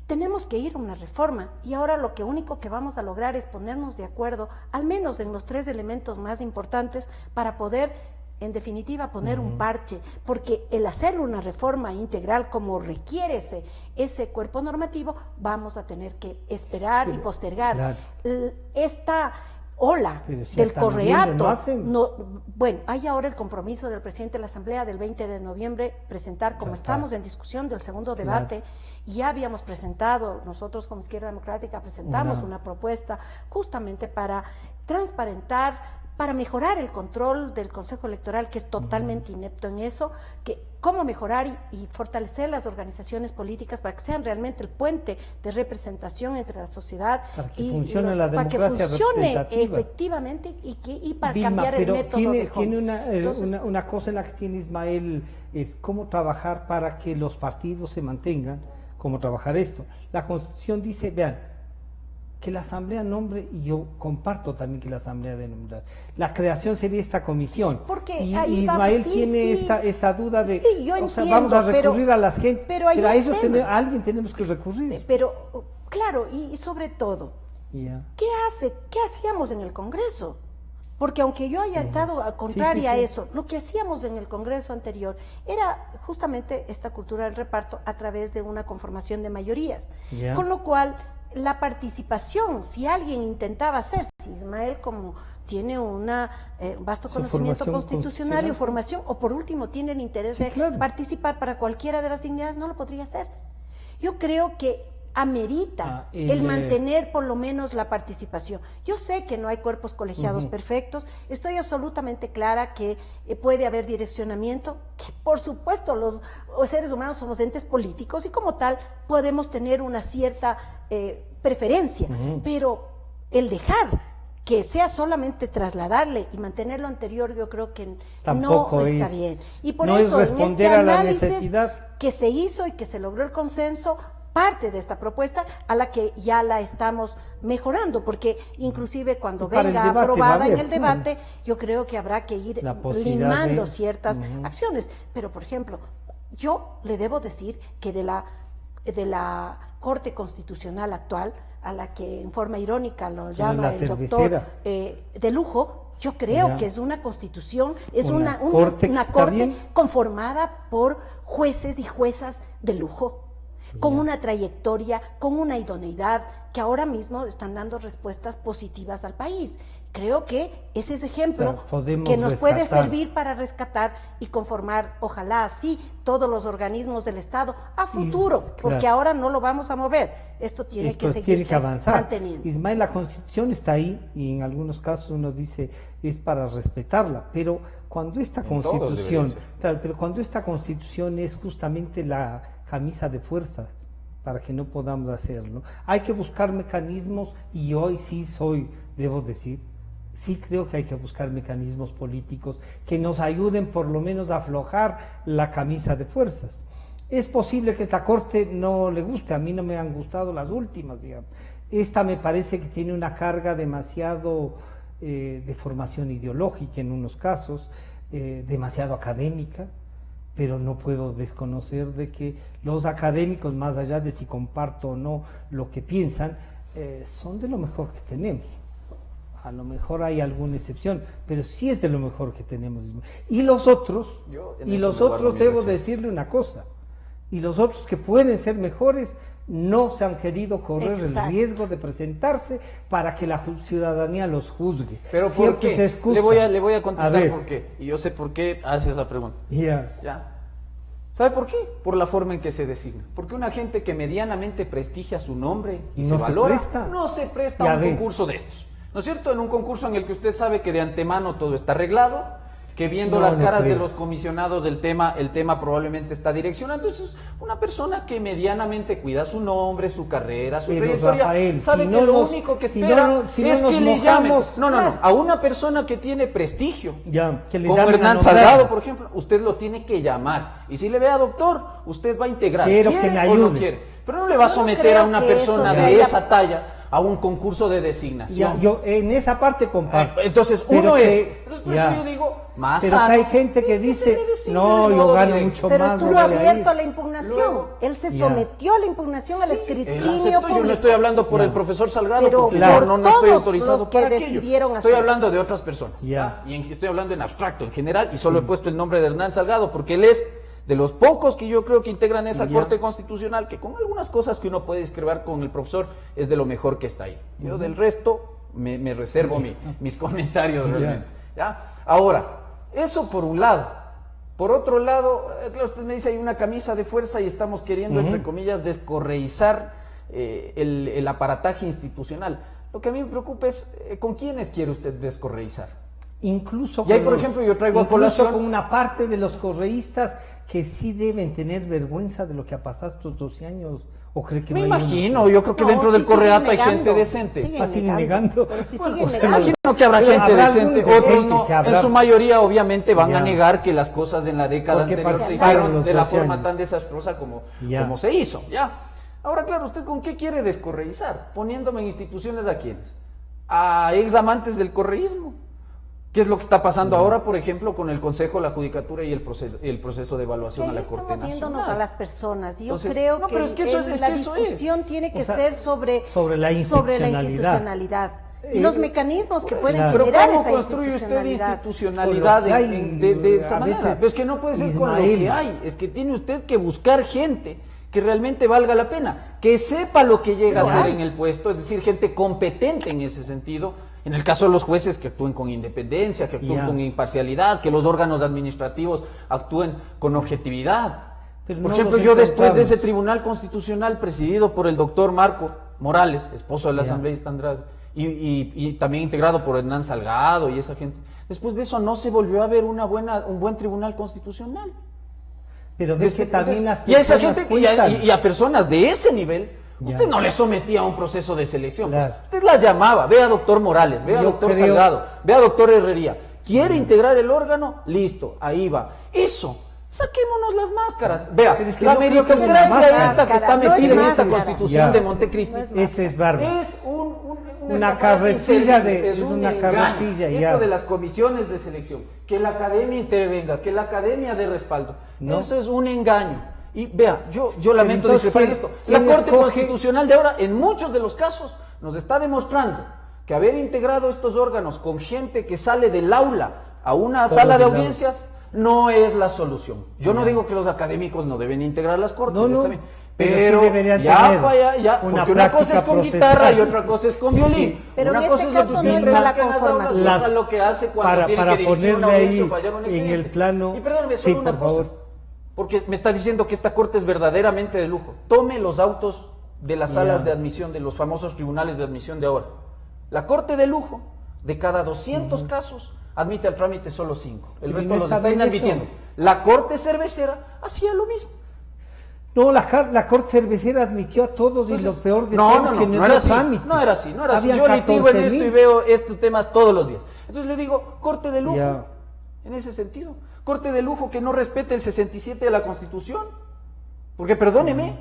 tenemos que ir a una reforma y ahora lo que único que vamos a lograr es ponernos de acuerdo, al menos en los 3 elementos más importantes, para poder en definitiva poner un parche, porque el hacer una reforma integral como requiere ese cuerpo normativo, vamos a tener que esperar y postergar. Claro. Esta ola Pero si del hasta noviembre correato, no hacen. bueno, hay ahora el compromiso del presidente de la Asamblea del 20 de noviembre presentar, como Ya está. estamos en discusión del segundo debate, y ya habíamos presentado, nosotros como Izquierda Democrática presentamos una propuesta justamente para transparentar, para mejorar el control del Consejo Electoral, que es totalmente inepto en eso, que cómo mejorar y fortalecer las organizaciones políticas para que sean realmente el puente de representación entre la sociedad Para que y funcione la para que democracia funcione representativa. efectivamente y para Vilma, cambiar el pero método de tiene Home. Entonces, una cosa en la que tiene Ismael, es cómo trabajar para que los partidos se mantengan, cómo trabajar esto. La Constitución dice, vean, que la Asamblea nombre, y yo comparto también que la Asamblea debe nombrar. La creación sería esta comisión. Porque y ahí Ismael vamos, sí, tiene sí. esta duda de, Sí, yo o sea, entiendo, vamos a pero- recurrir a las gente, pero hay a un ellos tema. a alguien tenemos que recurrir. pero claro, y sobre todo, Ya. ¿qué hacíamos en el Congreso? Porque aunque yo haya estado al contraria sí. a eso, lo que hacíamos en el Congreso anterior era justamente esta cultura del reparto a través de una conformación de mayorías. Ya. Con lo cual, la participación, si alguien intentaba hacer, si Ismael como tiene un vasto Su conocimiento formación constitucional y constitucional, formación, o por último tiene el interés Sí, de claro. participar para cualquiera de las dignidades, no lo podría hacer. Yo creo que amerita el mantener por lo menos la participación. Yo sé que no hay cuerpos colegiados perfectos, estoy absolutamente clara que puede haber direccionamiento, que por supuesto los seres humanos somos entes políticos y como tal podemos tener una cierta preferencia, pero el dejar que sea solamente trasladarle y mantener lo anterior, yo creo que tampoco no está bien. Y por no eso, es responder en este a la análisis necesidad que se hizo y que se logró el consenso, parte de esta propuesta a la que ya la estamos mejorando, porque inclusive cuando venga aprobada en el debate, yo creo que habrá que ir limando ciertas acciones. Pero, por ejemplo, yo le debo decir que de la Corte Constitucional actual, a la que en forma irónica lo llama el doctor de lujo, yo creo que es una constitución, es una corte conformada por jueces y juezas de lujo, con una trayectoria, con una idoneidad, que ahora mismo están dando respuestas positivas al país. Creo que ese es ejemplo que nos puede servir para rescatar y conformar, ojalá así, todos los organismos del Estado a futuro, porque ahora no lo vamos a mover. Esto tiene que seguirse manteniendo. Ismael, la Constitución está ahí y en algunos casos uno dice es para respetarla, pero cuando esta Constitución, es justamente la camisa de fuerza para que no podamos hacerlo, hay que buscar mecanismos y hoy debo decir, sí creo que hay que buscar mecanismos políticos que nos ayuden por lo menos a aflojar la camisa de fuerzas. Es posible que esta Corte no le guste, a mí no me han gustado las últimas, digamos. Esta me parece que tiene una carga demasiado de formación ideológica en unos casos, demasiado académica, pero no puedo desconocer de que los académicos, más allá de si comparto o no lo que piensan, son de lo mejor que tenemos. A lo mejor hay alguna excepción, pero sí es de lo mejor que tenemos. Y los otros, debo decirle una cosa, y los otros que pueden ser mejores, no se han querido correr el riesgo de presentarse para que la ciudadanía los juzgue. Pero ¿por qué? Le voy a contestar por qué, y yo sé por qué hace esa pregunta. ¿Ya? ¿Sabe por qué? Por la forma en que se designa. Porque una gente que medianamente prestigia su nombre y se valora, no se presta a un concurso de estos. ¿No es cierto? En un concurso en el que usted sabe que de antemano todo está arreglado, que viendo las caras de los comisionados del tema, el tema probablemente está direccionado. Entonces, una persona que medianamente cuida su nombre, su carrera, su trayectoria, Rafael, sabe que lo único que espera es que le llamen. No, a una persona que tiene prestigio, como Hernán Salgado, por ejemplo, usted lo tiene que llamar. Y si le ve a doctor, usted va a integrar. ¿Quiere o no quiere? Pero no le va a someter a una persona de esa talla a un concurso de designación. Yo en esa parte comparto. Entonces, por eso yo digo, más pero sano, hay gente que dice, no, yo gano mucho pero más. Pero estuvo abierto a la impugnación. Él se sometió a la impugnación, al escrutinio público. Yo no estoy hablando por el profesor Salgado, pero porque no estoy autorizado para aquello. Estoy hacer. hablando de otras personas. Y estoy hablando en abstracto, en general, y solo he puesto el nombre de Hernán Salgado, porque él es de los pocos que yo creo que integran esa Corte Constitucional, que con algunas cosas que uno puede discrepar con el profesor, es de lo mejor que está ahí. Yo del resto me reservo mis comentarios realmente. ¿Ya? Ahora, eso por un lado. Por otro lado, claro, usted me dice hay una camisa de fuerza y estamos queriendo, entre comillas, descorreizar el aparataje institucional. Lo que a mí me preocupa es ¿con quiénes quiere usted descorreizar? Incluso y ahí, por ejemplo, yo traigo a colación con una parte de los correístas que sí deben tener vergüenza de lo que ha pasado estos 12 años. ¿O cree que me imagino, yo creo que dentro del Correato hay gente decente. Siguen negando. Me imagino que habrá gente decente, otros no. En su mayoría, obviamente, van a negar que las cosas en la década anterior se hicieron de la forma tan desastrosa como se hizo. Ahora, claro, ¿usted con qué quiere descorreizar? Poniéndome en instituciones ¿a quiénes? A ex amantes del correísmo. ¿Qué es lo que está pasando ahora, por ejemplo, con el Consejo, la Judicatura y el proceso de evaluación a la Corte Nacional? Estamos yéndonos a las personas. Yo creo que la discusión tiene que ser sobre la institucionalidad. Y los mecanismos que pueden generar esa institucionalidad. ¿Cómo construye usted institucionalidad de esa manera? Pero es que no puede ser con lo que hay. Es que tiene usted que buscar gente que realmente valga la pena, que sepa lo que llega a ser en el puesto, es decir, gente competente en ese sentido. En el caso de los jueces, que actúen con independencia, que actúen con imparcialidad, que los órganos administrativos actúen con objetividad. Pero Por no ejemplo, los yo después de encontramos. ese Tribunal Constitucional presidido por el doctor Marco Morales, esposo del Ya. asambleísta Andrade, y también integrado por Hernán Salgado y esa gente, después de eso no se volvió a ver un buen Tribunal Constitucional. Pero ves que también las Y a esa personas gente cuentan. y a personas de ese nivel, Ya. usted no le sometía a un proceso de selección. Claro. Usted las llamaba, ve a doctor Morales, ve a Yo doctor creo- Salgado, ve a doctor Herrería. ¿Quiere integrar el órgano? Listo, ahí va. Eso, saquémonos las máscaras. Vea, Pero es que la no creo que sea una meritocracia máscara. esta que está No es metida en esta máscara. constitución Ya. de Montecristi No es Ese es bárbaro. es Una estafa carretilla inservible, de- es un una engaño. carretilla, ya. Esto de las comisiones de selección, que la academia intervenga, que la academia dé respaldo, No. eso es un engaño. Y vea, yo lamento entonces, discrepar en esto. ¿quién La Corte escoge? Constitucional de ahora, en muchos de los casos, nos está demostrando que haber integrado estos órganos con gente que sale del aula a una Solo sala de del aula. audiencias no es la solución. Yo no Ya. digo que los académicos no deben integrar las cortes, No, no, está bien. pero Pero, sí deberían ya tener para allá, ya, una porque una cosa práctica es con procesal. guitarra y otra cosa es con Sí. violín. Pero una en cosa este es lo caso que no tiene está que la hacer las aulas, conformación. otra lo que hace cuando tiene que dirigir una ponerle audiencia ahí o fallar un en expediente. el plano. Y perdóname, Sí, solo una por cosa. favor. Porque me está diciendo que esta corte es verdaderamente de lujo. Tome los autos de las salas Ya. de admisión, de los famosos tribunales de admisión de ahora. La corte de lujo, de cada 200 casos, admite al trámite solo 5. El Pero resto no los está está bien inadmitiendo. eso. La corte cervecera hacía lo mismo. No, la Corte Cervecera admitió a todos y lo peor de no, todo no, es no, que no dio era así, trámite. no era así, no era así. Habían Yo litigo en 14,000. esto y veo estos temas todos los días. Entonces le digo, corte de lujo, Ya. en ese sentido. Corte de lujo que no respete el 67 de la Constitución. Porque perdóneme,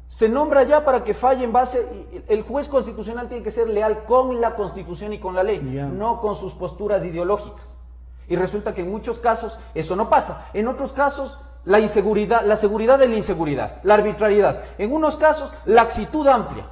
se nombra ya para que falle en base, el juez constitucional tiene que ser leal con la Constitución y con la ley, Ya. no con sus posturas ideológicas. Y resulta que en muchos casos eso no pasa. En otros casos, la inseguridad, la seguridad de la inseguridad, la arbitrariedad. En unos casos, laxitud amplia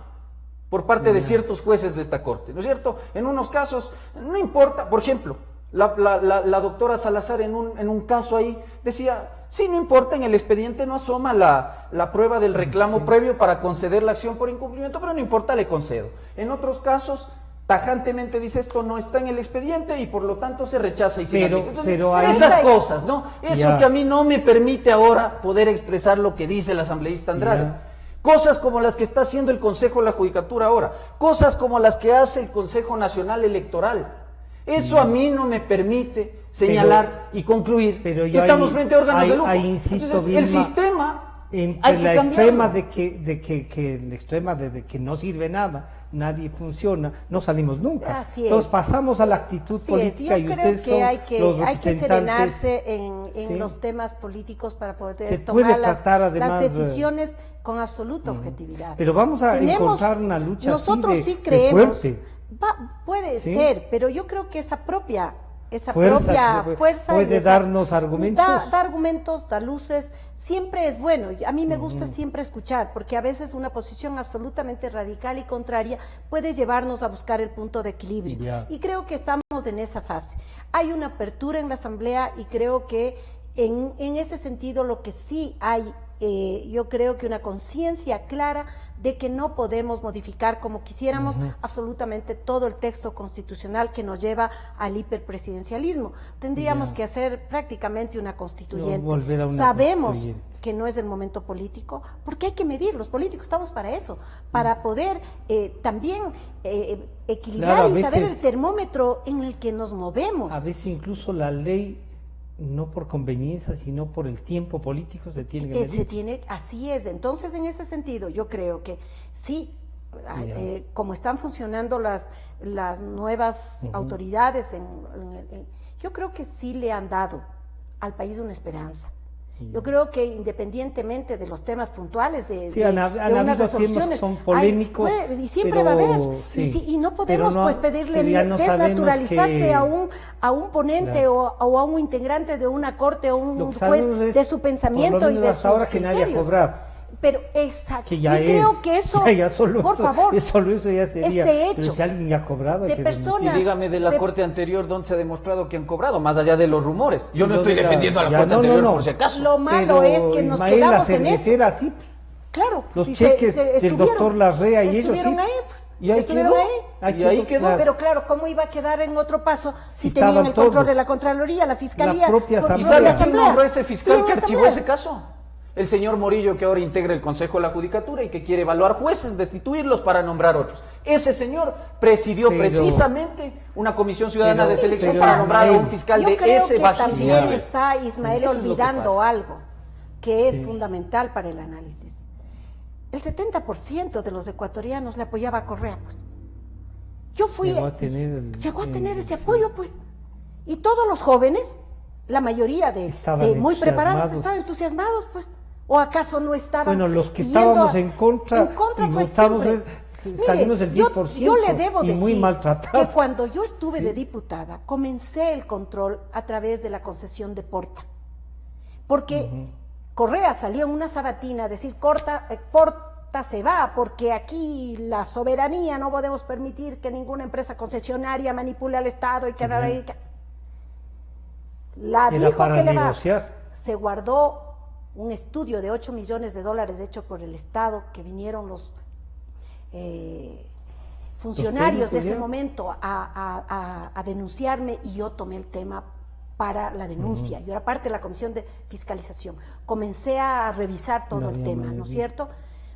por parte de ciertos jueces de esta corte, ¿no es cierto? En unos casos, no importa, por ejemplo, la doctora Salazar en un caso ahí decía, sí, no importa, en el expediente no asoma la prueba del reclamo previo para conceder la acción por incumplimiento, pero no importa, le concedo. En otros casos, tajantemente dice esto no está en el expediente y por lo tanto se rechaza y se Pero- inadmite. Entonces, pero ahí- esas cosas, ¿no? Eso Ya. que a mí no me permite ahora poder expresar lo que dice el asambleísta Andrade. Ya. Cosas como las que está haciendo el Consejo de la Judicatura ahora, cosas como las que hace el Consejo Nacional Electoral. Eso a mí no me permite señalar y concluir pero que yo estamos ahí- frente a órganos ahí- de lujo. ahí insisto, Entonces, el Vilma, sistema entre hay que la cambiarlo. extrema la extrema de que no sirve nada, nadie funciona, no salimos nunca. Así es. Entonces pasamos a la actitud Así es. política Yo y creo ustedes que son hay los que representantes. serenarse en Sí. los temas políticos para poder Se tomar puede las tratar, además, decisiones con absoluta objetividad. Pero vamos a Tenemos- encontrar una lucha así nosotros de- sí de creemos, fuerte. puede Sí. ser, pero yo creo que esa propia Fuerza, fuerza puede y esa- darnos argumentos. da argumentos, da luces, siempre es bueno. A mí me gusta siempre escuchar, porque a veces una posición absolutamente radical y contraria puede llevarnos a buscar el punto de equilibrio. Ya. Y creo que estamos en esa fase. Hay una apertura en la Asamblea y creo que en ese sentido lo que sí hay, yo creo que una conciencia clara de que no podemos modificar como quisiéramos absolutamente todo el texto constitucional que nos lleva al hiperpresidencialismo. Tendríamos Ya. que hacer prácticamente una constituyente. No, volver a una Sabemos constituyente. que no es el momento político, porque hay que medir, los políticos estamos para eso, para poder también equilibrar Claro, a y saber el veces- termómetro en el que nos movemos. A veces incluso la ley, no por conveniencia, sino por el tiempo político, se tiene que medir. Así es. Entonces, en ese sentido, yo creo que sí, Ya. como están funcionando las nuevas autoridades, yo creo que sí le han dado al país una esperanza. Yo creo que independientemente de los temas puntuales, Sí, han unas habido temas que resoluciones, son polémicos, y siempre pero va a haber, sí, y no podemos pero no- pues pedirle pero ya no sabemos desnaturalizarse que- a un ponente Claro. o a un integrante de una corte o un Lo que juez sabemos es, de su por pensamiento lo y menos de hasta ahora sus que nadie ha criterios. cobrado. Pero exacto, Que ya y es. creo que eso, ya solo por eso, favor, solo eso ya sería. ese hecho Pero si alguien ya ha cobrado, hay de que personas- Y denunciar. dígame de la de- corte anterior, ¿dónde se ha demostrado que han cobrado? Más allá de los rumores. Yo Y no lo estoy de la- defendiendo a la ya, corte no, anterior no, no. por si acaso. lo malo Pero, es que nos Ismael, la quedamos en eso. cervecera, sí. Claro, Los si cheques del estuvieron- doctor Larrea y ellos estuvieron sí. ahí, pues, Y ahí estuvieron quedó. ahí. Y ahí quedó. claro. Pero claro, ¿cómo iba a quedar en otro paso si Si tenían estaban el control todos. de la Contraloría, la Fiscalía? La propia por- Asamblea. ¿Y sabe propia quién Asamblea? nombró ese fiscal Sí, que en archivó asambleas. ese caso? El señor Morillo, que ahora integra el Consejo de la Judicatura y que quiere evaluar jueces, destituirlos para nombrar otros. Ese señor presidió precisamente una comisión ciudadana de selección para nombrar a un fiscal de ese bajísimo nivel. También nivel. está Ismael olvidando algo que es fundamental para el análisis. El 70% de los ecuatorianos le apoyaba a Correa, pues. Yo fui... Llegó a tener ese apoyo, pues. Y todos los jóvenes, la mayoría de muy preparados, estaban entusiasmados, pues. ¿O acaso no estaban? Bueno, los que estábamos en contra y votamos, salimos el 10%, yo le debo y decir muy maltratados. Que cuando yo estuve de diputada, comencé el control a través de la concesión de Porta. Porque Correa salió en una sabatina a decir, Porta se va, porque aquí la soberanía no podemos permitir que ninguna empresa concesionaria manipule al Estado y que... La dijo que le va. Se guardó un estudio de $8 millones hecho por el Estado, que vinieron los funcionarios de ese momento a denunciarme, y yo tomé el tema para la denuncia. Yo era parte de la comisión de fiscalización. Comencé a revisar todo el tema, ¿no es cierto?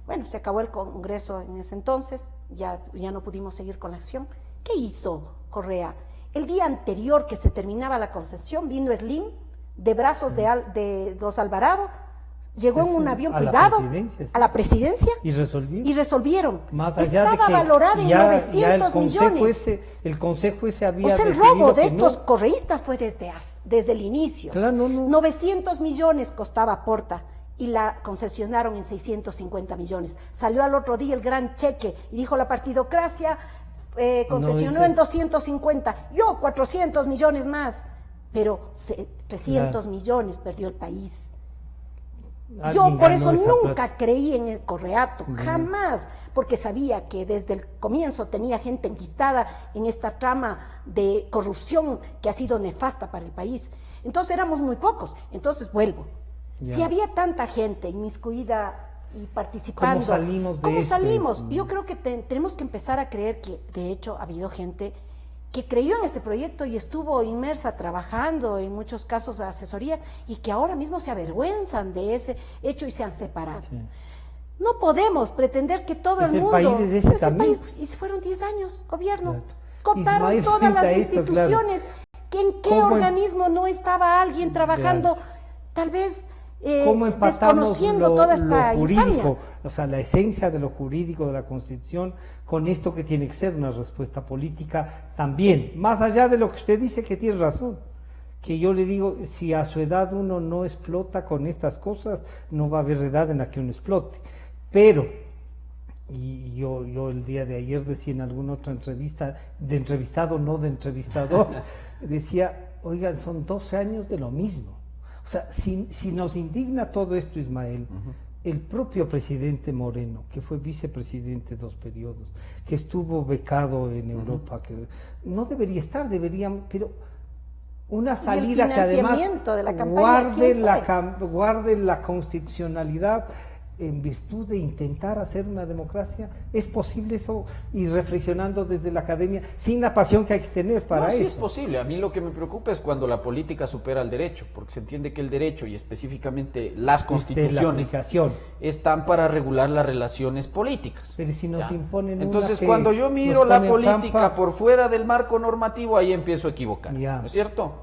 Bueno, se acabó el Congreso en ese entonces, ya no pudimos seguir con la acción. ¿Qué hizo Correa? El día anterior que se terminaba la concesión, vino Slim, de brazos de los Alvarado, llegó en un avión privado a la presidencia y resolvieron. Más allá Estaba de que valorada en 900 millones. El consejo ese había el robo de estos correístas fue desde el inicio. Claro, 900 millones costaba Porta y la concesionaron en 650 millones. Salió al otro día el gran cheque y dijo la partidocracia concesionó en 250, yo 400 millones más, pero 300 millones perdió el país. Yo por eso nunca creí en el correato, jamás, porque sabía que desde el comienzo tenía gente enquistada en esta trama de corrupción que ha sido nefasta para el país. Entonces éramos muy pocos. Entonces vuelvo. Si había tanta gente inmiscuida y participando, ¿Cómo salimos? Yo creo que tenemos que empezar a creer que de hecho ha habido gente que creyó en ese proyecto y estuvo inmersa trabajando, en muchos casos de asesoría, y que ahora mismo se avergüenzan de ese hecho y se han separado. No podemos pretender que todo el mundo... País es ese también. Y fueron 10 años, gobierno. Cooptaron todas las instituciones. ¿En qué organismo no estaba alguien trabajando? Tal vez... ¿Cómo empatamos desconociendo toda esta lo jurídico, infamia? O sea, la esencia de lo jurídico de la Constitución, con esto que tiene que ser una respuesta política también, más allá de lo que usted dice, que tiene razón, que yo le digo, si a su edad uno no explota con estas cosas, no va a haber edad en la que uno explote, pero, y yo el día de ayer decía en alguna otra entrevista, de entrevistado, no de entrevistador, decía, oigan, son 12 años de lo mismo. O sea, si nos indigna todo esto, Ismael, el propio presidente Moreno, que fue vicepresidente 2 periodos, que estuvo becado en Europa, que no debería estar, pero una salida que además de la campaña, guarde la constitucionalidad en virtud de intentar hacer una democracia. ¿Es posible eso? Y reflexionando desde la academia, sin la pasión que hay que tener para eso. Sí es posible. A mí lo que me preocupa es cuando la política supera al derecho, porque se entiende que el derecho, y específicamente las constituciones, están para regular las relaciones políticas. Pero si nos imponen Entonces, cuando yo miro la política por fuera del marco normativo, ahí empiezo a equivocar, ¿no es cierto?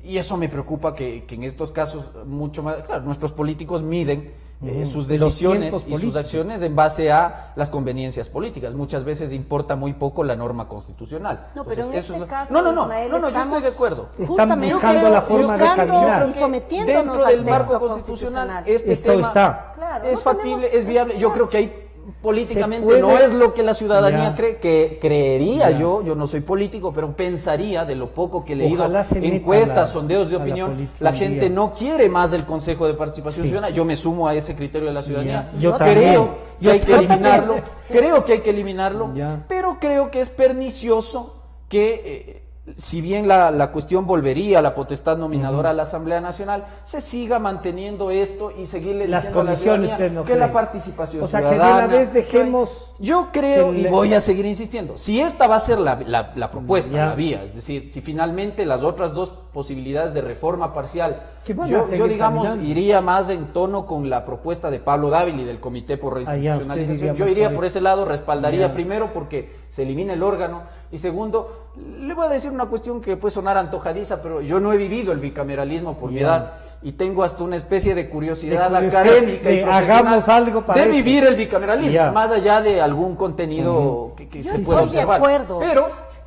Y eso me preocupa, que en estos casos mucho más, claro, nuestros políticos miden sus decisiones y sus acciones en base a las conveniencias políticas. Muchas veces importa muy poco la norma constitucional. No, pero entonces, en este caso, yo estoy de acuerdo. Están buscando la forma de caminar. Dentro del marco constitucional, esto tema es factible, es viable. Yo creo que hay políticamente no es lo que la ciudadanía cree, que creería yo no soy político, pero pensaría, de lo poco que he leído, encuestas, sondeos de opinión, la gente no quiere más del Consejo de Participación Ciudadana. Yo me sumo a ese criterio de la ciudadanía. Yo creo que hay que eliminarlo, pero creo que es pernicioso que si bien la cuestión volvería a la potestad nominadora a la Asamblea Nacional, se siga manteniendo esto y seguirle diciendo a la ciudadanía que la participación ciudadana... O sea, que de una vez dejemos yo creo, y voy a seguir insistiendo, si esta va a ser la propuesta, Ya. la vía, es decir, si finalmente las otras dos posibilidades de reforma parcial, Que van a yo seguir digamos, caminando. iría más en tono con la propuesta de Pablo Dávila y del Comité por usted Reinstitucionalización. iría Yo más iría por por eso. ese lado, respaldaría Ya. primero porque se elimina el órgano, y segundo, le voy a decir una cuestión que puede sonar antojadiza, pero yo no he vivido el bicameralismo por mi Ya. edad, y tengo hasta una especie de curiosidad De curiosidad, académica y de profesional hagamos algo para de eso. vivir el bicameralismo, Ya. más allá de algún contenido que Yo se estoy pueda de observar. acuerdo.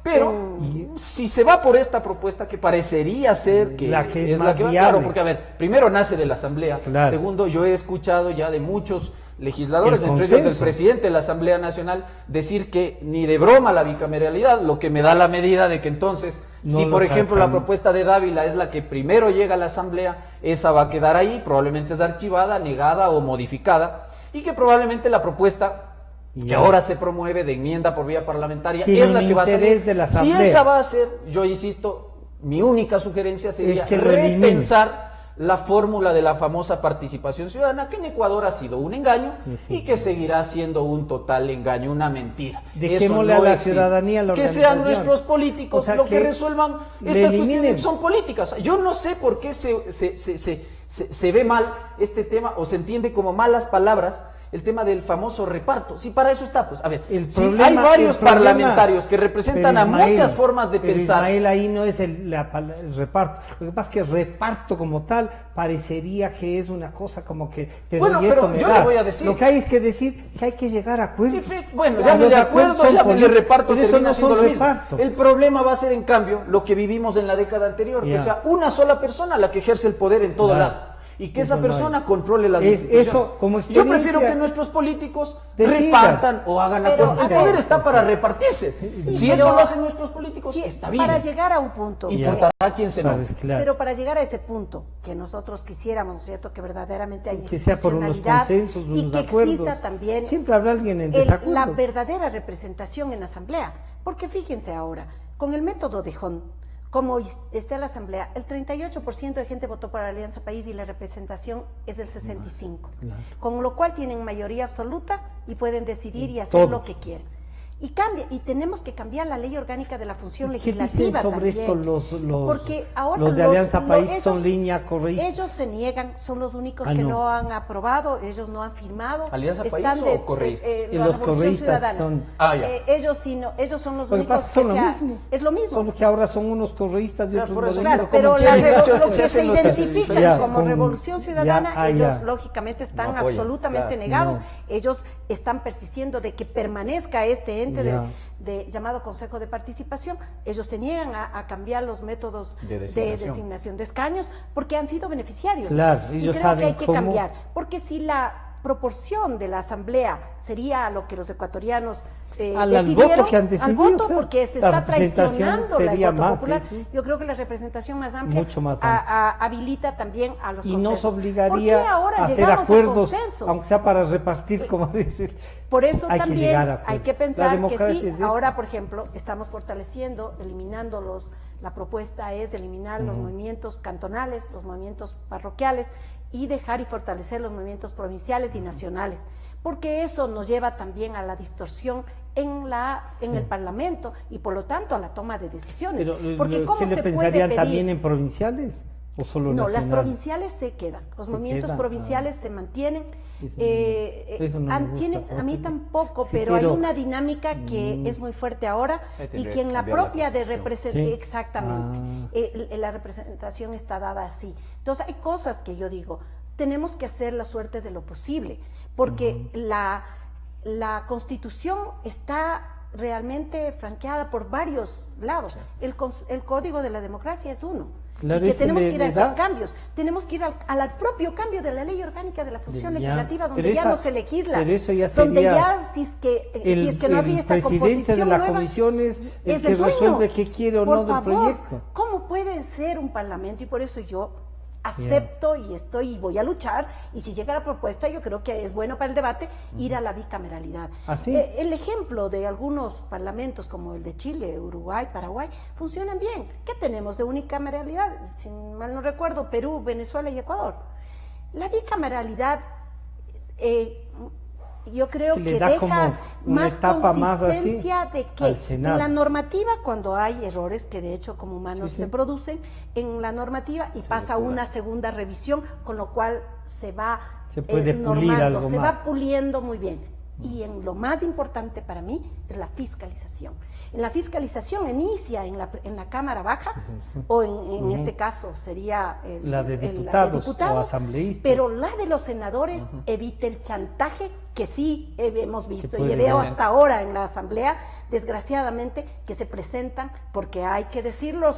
Pero si se va por esta propuesta que parecería ser que La que es la más que va, viable. claro, porque a ver, primero nace de la Asamblea, Claro. segundo, yo he escuchado ya de muchos legisladores, El entre ellos del consenso. presidente de la Asamblea Nacional, decir que ni de broma la bicameralidad, lo que me da la medida de que entonces, No si lo por ejemplo la tratan. propuesta de Dávila es la que primero llega a la Asamblea, esa va a quedar ahí, probablemente es archivada, negada o modificada, y que probablemente la propuesta que Ya. ahora se promueve de enmienda por vía parlamentaria Tiene es la un que va a salir. interés de la Si Asamblea. esa va a ser, yo insisto, mi única sugerencia sería Es que lo elimine. repensar la fórmula de la famosa participación ciudadana, que en Ecuador ha sido un engaño Sí. y que seguirá siendo un total engaño, una mentira. Dejémosle Eso a la existe. ciudadanía la que sean organización. nuestros políticos O sea, lo que que resuelvan le estas eliminen. cuestiones, son políticas. Yo no sé por qué se ve mal este tema o se entiende como malas palabras el tema del famoso reparto. Si para eso está, pues, a ver, El si problema- hay varios el problema- parlamentarios que representan Pero a Ismael, muchas formas de pero pensar. Ismael, ahí no es el reparto. Lo que pasa es que el reparto como tal parecería que es una cosa como que te Bueno, doy pero esto, me yo das. le voy a decir. Lo que hay es que decir que hay que llegar a acuerdos. Bueno, Y llámele los de acuerdo, son llámele políticos, reparto, pero eso termina no siendo son lo mismo. reparto. El problema va a ser, en cambio, lo que vivimos en la década anterior, que Ya. sea una sola persona la que ejerce el poder en todo Claro. lado. Y que Eso esa no persona hay. controle las Es- instituciones. eso, como Yo prefiero experiencia, que nuestros políticos decidan. repartan o hagan Pero, acuerdos. El a ver, poder está para repartirse. Sí, Si pero eso lo hacen nuestros políticos, sí, está bien. para llegar a un punto. Importará a quién se Claro, nos. claro. Pero para llegar a ese punto que nosotros quisiéramos, ¿no es cierto? Que verdaderamente hay Que sea por unos institucionalidad consensos, y unos que acuerdos. exista también Siempre habrá alguien en desacuerdo. la verdadera representación en la asamblea. Porque fíjense ahora, con el método de Hon, como está la asamblea, el 38% de gente votó por la Alianza País y la representación es del 65%. Claro. Con lo cual tienen mayoría absoluta y pueden decidir y hacer Todo. lo que quieren. Y tenemos que cambiar la ley orgánica de la función ¿Qué dicen legislativa sobre también. esto Porque ahora los de Alianza País ellos- son línea correísta? Ellos se niegan, son los únicos Ah, que no. no han aprobado, ellos no han firmado. ¿Alianza País están o correístas? Y la los Revolución correístas Ciudadana. son- Ah, ya. Ellos sí no, ellos son los Lo que únicos pasa es que son lo se ha- mismo. es lo mismo. Solo que ahora son unos correístas y Claro, otros por eso, modernistas. Claro, pero como la quieren, lo se que se hacen los que se identifican diferencian. como Con- Revolución Ciudadana, ya, ellos ya. lógicamente están No apoyan, absolutamente claro. negados. No. Ellos están persistiendo de que permanezca este ente Ya. llamado Consejo de Participación. Ellos se niegan a cambiar los métodos De de designación. designación de escaños porque han sido beneficiarios. Claro, Y ellos creo saben que hay que cómo- cambiar, porque si la proporción de la asamblea sería lo que los ecuatorianos Al decidieron, voto que han al decidido, voto, claro. porque se La está representación traicionando el sería voto más, popular. sí, sí. Yo creo que la representación más amplia, Mucho más amplia. habilita también a los Y consensos. nos ¿Por qué obligaría ahora a hacer llegamos acuerdos, consensos? aunque sea para repartir, como dices. Por eso hay que también llegar a hay acuerdos. que La pensar que democracia sí, es eso. ahora por ejemplo estamos fortaleciendo, eliminando la propuesta es eliminar los movimientos cantonales, los movimientos parroquiales y dejar y fortalecer los movimientos provinciales y nacionales, porque eso nos lleva también a la distorsión en el Parlamento y por lo tanto a la toma de decisiones. Pero, Porque ¿cómo ¿qué se le puede pensarían pedir? también en provinciales o solo No, las nacionales? provinciales se quedan, los Se movimientos quedan, provinciales se mantienen. Eso no me gusta, A mí tampoco, Sí, pero hay pero- una dinámica que es muy fuerte ahora Ahí y tendría que en que la cambiar la propia de Constitución. representación, Sí. exactamente, la representación está dada así. Entonces hay cosas que yo digo, tenemos que hacer la suerte de lo posible, porque la Constitución está realmente franqueada por varios lados. El Código de la Democracia es uno. Claro, y que eso tenemos le- que ir a le esos da- cambios. Tenemos que ir al propio cambio de la ley orgánica de la función Ya, legislativa, donde pero ya esa- no se legisla. pero eso ya donde sería ya, si es que no habría esta presidente composición de la nueva, comisión es el es que el dueño. resuelve qué quiere o Por no del favor, proyecto. ¿cómo puede ser un parlamento? Y por eso yo acepto y voy a luchar, y si llega la propuesta, yo creo que es bueno para el debate ir a la bicameralidad. ¿Así? El ejemplo de algunos parlamentos como el de Chile, Uruguay, Paraguay, funcionan bien. ¿Qué tenemos de unicameralidad? Si mal no recuerdo, Perú, Venezuela y Ecuador. La bicameralidad yo creo le que da deja como una más etapa más así consistencia de que al Senado. en la normativa, cuando hay errores que de hecho como humanos Sí, sí. se producen, en la normativa y pasa una segunda revisión, con lo cual se va Se puede pulir normando, algo se más. va puliendo muy bien. Y en lo más importante para mí es la fiscalización. En la fiscalización inicia en la Cámara Baja, o en este caso sería La de diputados o asambleístas. pero la de los senadores evita el chantaje que sí hemos visto puede y veo haber. hasta ahora en la Asamblea, desgraciadamente, que se presentan, porque hay que decirlo,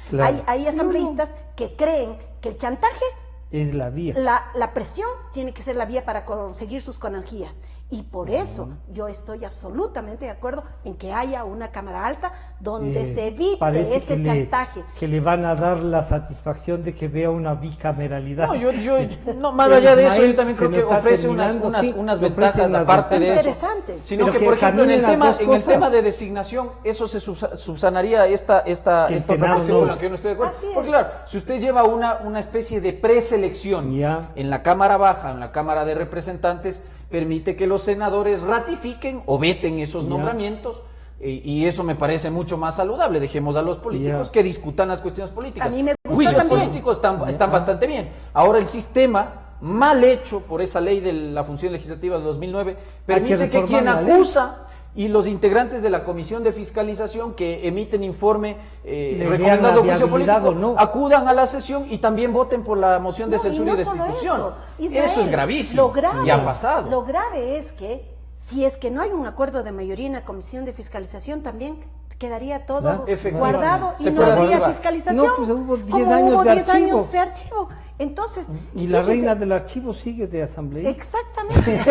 Claro. hay asambleístas que creen que el chantaje, Es la vía. la presión tiene que ser la vía para conseguir sus canonjías. Y por eso yo estoy absolutamente de acuerdo en que haya una Cámara Alta donde se evite Parece este que chantaje. que le van a dar la satisfacción de que vea una bicameralidad. No, no, más allá de eso, yo Ismael también creo se que nos está ofrece unas terminando, sí, unas ofrece ventajas unas aparte de eso. interesantes. Sino Pero que, que por ejemplo, en el caminen las dos tema cosas. de designación, eso se subsanaría esta Que el otra Senado cuestión no. con la que yo no estoy de acuerdo. Así es. Porque claro, si usted lleva una especie de preselección Ya. en la Cámara Baja, en la Cámara de Representantes, permite que los senadores ratifiquen o veten esos Ya. nombramientos. Y eso me parece mucho más saludable. Dejemos a los políticos Ya. que discutan las cuestiones políticas. A mí me gusta Juicios también. políticos están bastante bien. Ahora el sistema, mal hecho por esa ley de la función legislativa de 2009, permite que quien reformar la ley. acusa y los integrantes de la Comisión de Fiscalización que emiten informe vean recomendando la juicio viabilidad político, o no. acudan a la sesión y también voten por la moción de No, censura y, no solo destitución. Ismael, Eso es gravísimo. Lo grave, y ha pasado. Lo grave es que si es que no hay un acuerdo de mayoría en la Comisión de Fiscalización, también quedaría todo Claro, guardado y se no puede habría archivar. fiscalización. No, pues hubo 10 como años hubo de 10 archivo. años de archivo. Entonces, Y la fíjese, reina del archivo sigue de asambleísta. Exactamente.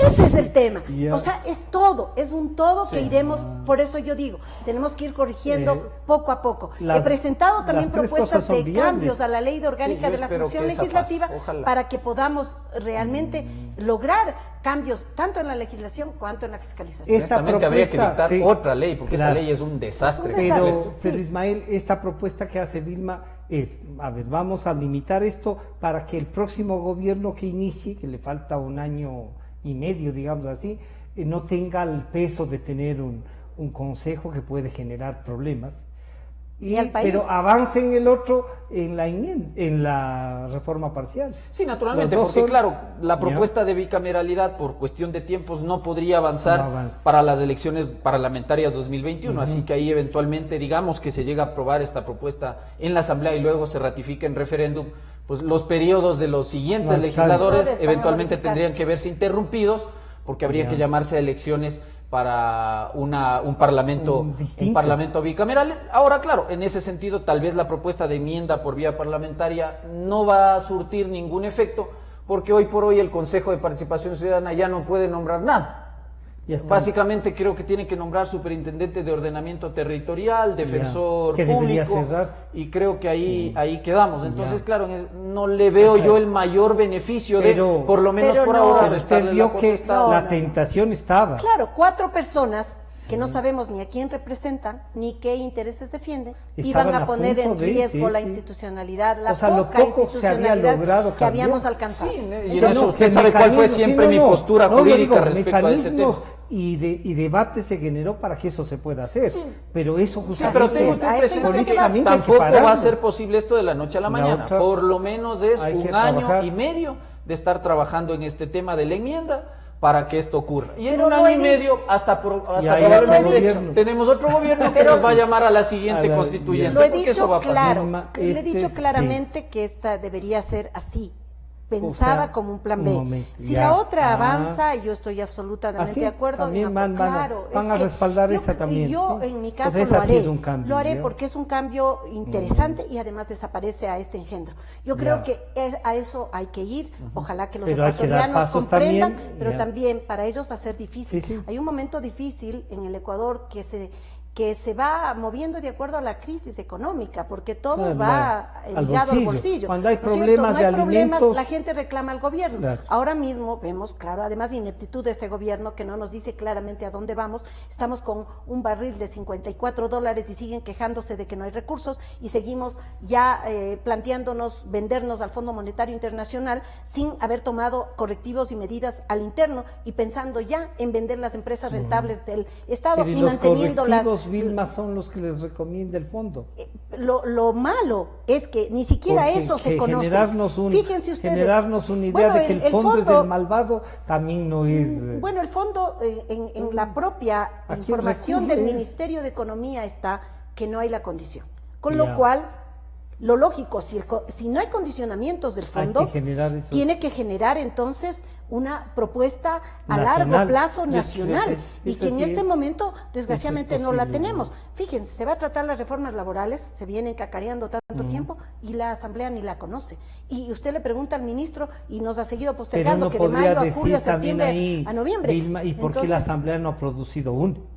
Ese es el tema. Ya. O sea, es todo, es un todo que iremos, por eso yo digo, tenemos que ir corrigiendo poco a poco. He presentado también las tres propuestas cosas son de viables. cambios a la ley de orgánica Sí, yo de la espero función que esa legislativa pase, ojalá. para que podamos realmente lograr cambios tanto en la legislación cuanto en la fiscalización. Esta Honestamente, habría que propuesta, dictar sí. otra ley, porque Claro. esa ley es un desastre. Exacto, completo. Pero sí. Ismael, esta propuesta que hace Vilma es, a ver, vamos a limitar esto para que el próximo gobierno que inicie, que le falta 1 año y medio, digamos así, no tenga el peso de tener un consejo que puede generar problemas. Y al país. Pero avance en el otro, en la reforma parcial. Sí, naturalmente, Los dos porque son- claro, la Ya. propuesta de bicameralidad por cuestión de tiempos no podría avanzar No avanza. para las elecciones parlamentarias 2021, así que ahí eventualmente, digamos que se llega a aprobar esta propuesta en la Asamblea y luego se ratifica en referéndum, pues los periodos de los siguientes Los legisladores alcaldes. eventualmente Van a tendrían que verse interrumpidos porque habría Ya. que llamarse a elecciones para un parlamento Distinto. un parlamento bicameral. Ahora, claro, en ese sentido, tal vez la propuesta de enmienda por vía parlamentaria no va a surtir ningún efecto, porque hoy por hoy el Consejo de Participación Ciudadana ya no puede nombrar nada. Ya está. Básicamente creo que tiene que nombrar superintendente de ordenamiento territorial, defensor que debería público, cerrarse. y creo que ahí quedamos. Entonces, Ya. claro, no le veo O sea, yo el mayor beneficio pero- de, por lo menos pero por no. ahora, Pero usted restarle vio la que potestad. la tentación estaba. Claro, 4 personas que no sabemos ni a quién representan ni qué intereses defienden Estaban iban a a poner punto en de, riesgo sí, la sí. institucionalidad, la O sea, lo poca poco que se había institucionalidad logrado que cambió. habíamos alcanzado. Sí, y en Entonces, eso usted sabe cuál fue siempre mi postura yo jurídica digo, respecto a ese mecanismos tema. y debate se generó para que eso se pueda hacer. Pero eso Sí, justamente pero tengo a usted eso presente que políticamente hay que tampoco va a pararlo. ser posible esto de la noche a la La mañana. otra- Por lo menos es hay que un año trabajar. y medio de estar trabajando en este tema de la enmienda para que esto ocurra. Y en Pero un lo año he y medio, hasta Ya hay probablemente otro gobierno. tenemos otro gobierno que nos va a llamar a la siguiente A la- constituyente. Lo he porque eso dicho va a pasar. claro, Vilma, le he dicho sí. claramente que esta debería ser así, pensada O sea, como un plan un B. momento, Si ya. la otra Ah. avanza, yo estoy absolutamente Así, de acuerdo. también no, van a- claro, van es a que respaldar esa también, Yo, sí. en mi Pues caso, esa lo sí haré. es un cambio, Lo haré ¿ya? porque es un cambio interesante y además desaparece a este engendro. Yo creo Ya. que a eso hay que ir. Ojalá que los Pero hay que dar ecuatorianos pasos comprendan, también, pero ya. también para ellos va a ser difícil. Sí, sí. Hay un momento difícil en el Ecuador que que se va moviendo de acuerdo a la crisis económica, porque todo Claro, va ligado al bolsillo. Cuando hay ¿No es cierto? problemas No hay de problemas, alimentos, la gente reclama al gobierno. Claro. Ahora mismo vemos, claro, además de ineptitud de este gobierno que no nos dice claramente a dónde vamos, estamos con un barril de $54 y siguen quejándose de que no hay recursos y seguimos ya planteándonos vendernos al Fondo Monetario Internacional sin haber tomado correctivos y medidas al interno y pensando ya en vender las empresas rentables del Estado pero y los manteniendo las... correctivos, Vilma, son los que les recomienda el fondo. Lo malo es que ni siquiera Porque eso se que conoce. Fíjense ustedes. Generarnos una idea bueno, de que el fondo es el malvado también no es... Bueno, el fondo, en la propia información del Ministerio de Economía está que no hay la condición. Con lo cual, lo lógico, si no hay condicionamientos del fondo, tiene que generar entonces una propuesta a largo plazo nacional y que en este momento desgraciadamente no la tenemos. Fíjense, se va a tratar las reformas laborales, se vienen cacareando tanto tiempo y la Asamblea ni la conoce. Y usted le pregunta al ministro y nos ha seguido postergando que de mayo a julio, a septiembre, a noviembre. Vilma, ¿y por qué la Asamblea no ha producido uno?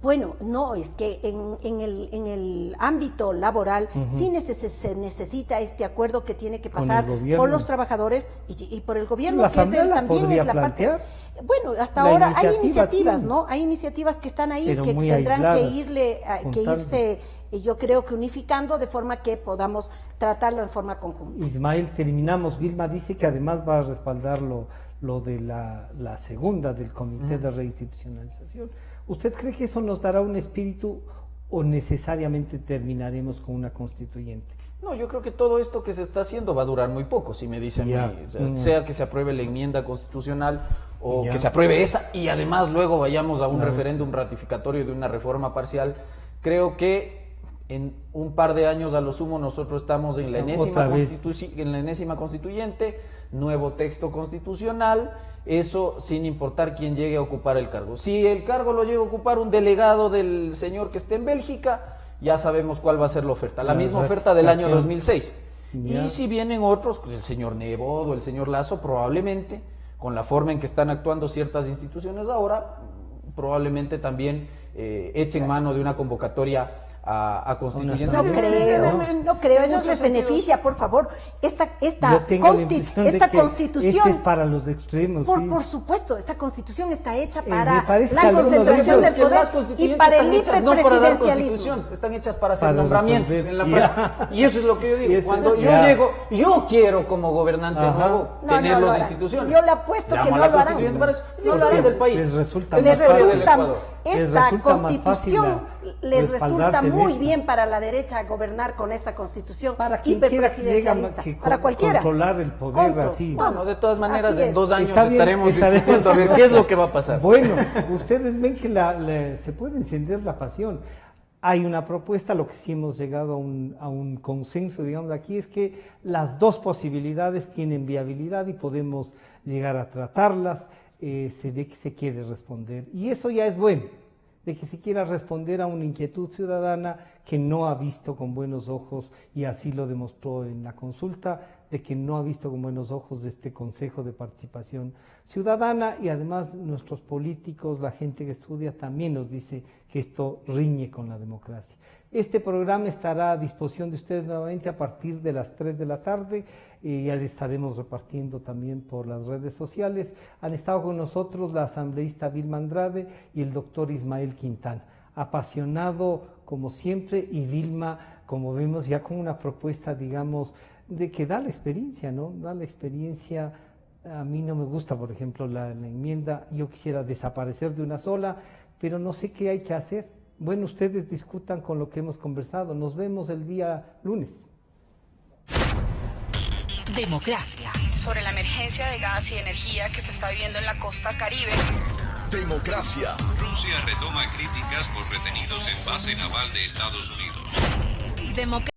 Bueno, no, es que en el ámbito laboral sí se necesita este acuerdo que tiene que pasar por los trabajadores y por el gobierno, la que es también es la plantear. Parte. Bueno, hasta ahora hay iniciativas, ¿no? Hay iniciativas que están ahí que tendrán que irse, yo creo que unificando de forma que podamos tratarlo en forma conjunta. Ismael, terminamos. Vilma dice que además va a respaldar lo de la segunda del Comité de Reinstitucionalización. ¿Usted cree que eso nos dará un espíritu o necesariamente terminaremos con una constituyente? No, yo creo que todo esto que se está haciendo va a durar muy poco, si me dicen, sea que se apruebe la enmienda constitucional o que se apruebe esa y además luego vayamos a un referéndum ratificatorio de una reforma parcial. Creo que en un par de años a lo sumo nosotros estamos en la enésima constituyente, nuevo texto constitucional, eso sin importar quién llegue a ocupar el cargo. Si el cargo lo llega a ocupar un delegado del señor que esté en Bélgica, ya sabemos cuál va a ser la oferta, la misma oferta del año 2006. Y si vienen otros, pues el señor Nebot o el señor Lasso, probablemente, con la forma en que están actuando ciertas instituciones ahora, probablemente también echen mano de una convocatoria a constituyente. No creo, eso les beneficia, por favor. Esta constitución este es para los extremos. Por supuesto, esta constitución está hecha para la concentración del poder y para el libre presidencialismo. Están hechas para hacer nombramientos. Y eso es lo que yo digo. Cuando yo llego, yo quiero como gobernante nuevo tener las instituciones. Yo le apuesto que no lo harán. No lo harán del país. Esta constitución les resulta muy bien para la derecha gobernar con esta constitución hiperpresidencialista. Para cualquiera. Controlar el poder así. Bueno, de todas maneras, en 2 años estaremos discutiendo a ver qué es lo que va a pasar. Bueno, ustedes ven que se puede encender la pasión. Hay una propuesta, lo que sí hemos llegado a un consenso, digamos, aquí es que las dos posibilidades tienen viabilidad y podemos llegar a tratarlas. Se ve que se quiere responder. Y eso ya es bueno, de que se quiera responder a una inquietud ciudadana que no ha visto con buenos ojos, y así lo demostró en la consulta, de que no ha visto con buenos ojos este Consejo de Participación Ciudadana, y además nuestros políticos, la gente que estudia, también nos dice que esto riñe con la democracia. Este programa estará a disposición de ustedes nuevamente a partir de las 3 de la tarde, ya le estaremos repartiendo también por las redes sociales. Han estado con nosotros la asambleísta Vilma Andrade y el doctor Ismael Quintana. Apasionado como siempre, y Vilma, como vemos, ya con una propuesta, digamos, de que da la experiencia, ¿no? Da la experiencia. A mí no me gusta, por ejemplo, la enmienda. Yo quisiera desaparecer de una sola, pero no sé qué hay que hacer. Bueno, ustedes discutan con lo que hemos conversado. Nos vemos el día lunes. Democracia. Sobre la emergencia de gas y energía que se está viviendo en la costa Caribe. Democracia. Rusia retoma críticas por retenidos en base naval de Estados Unidos.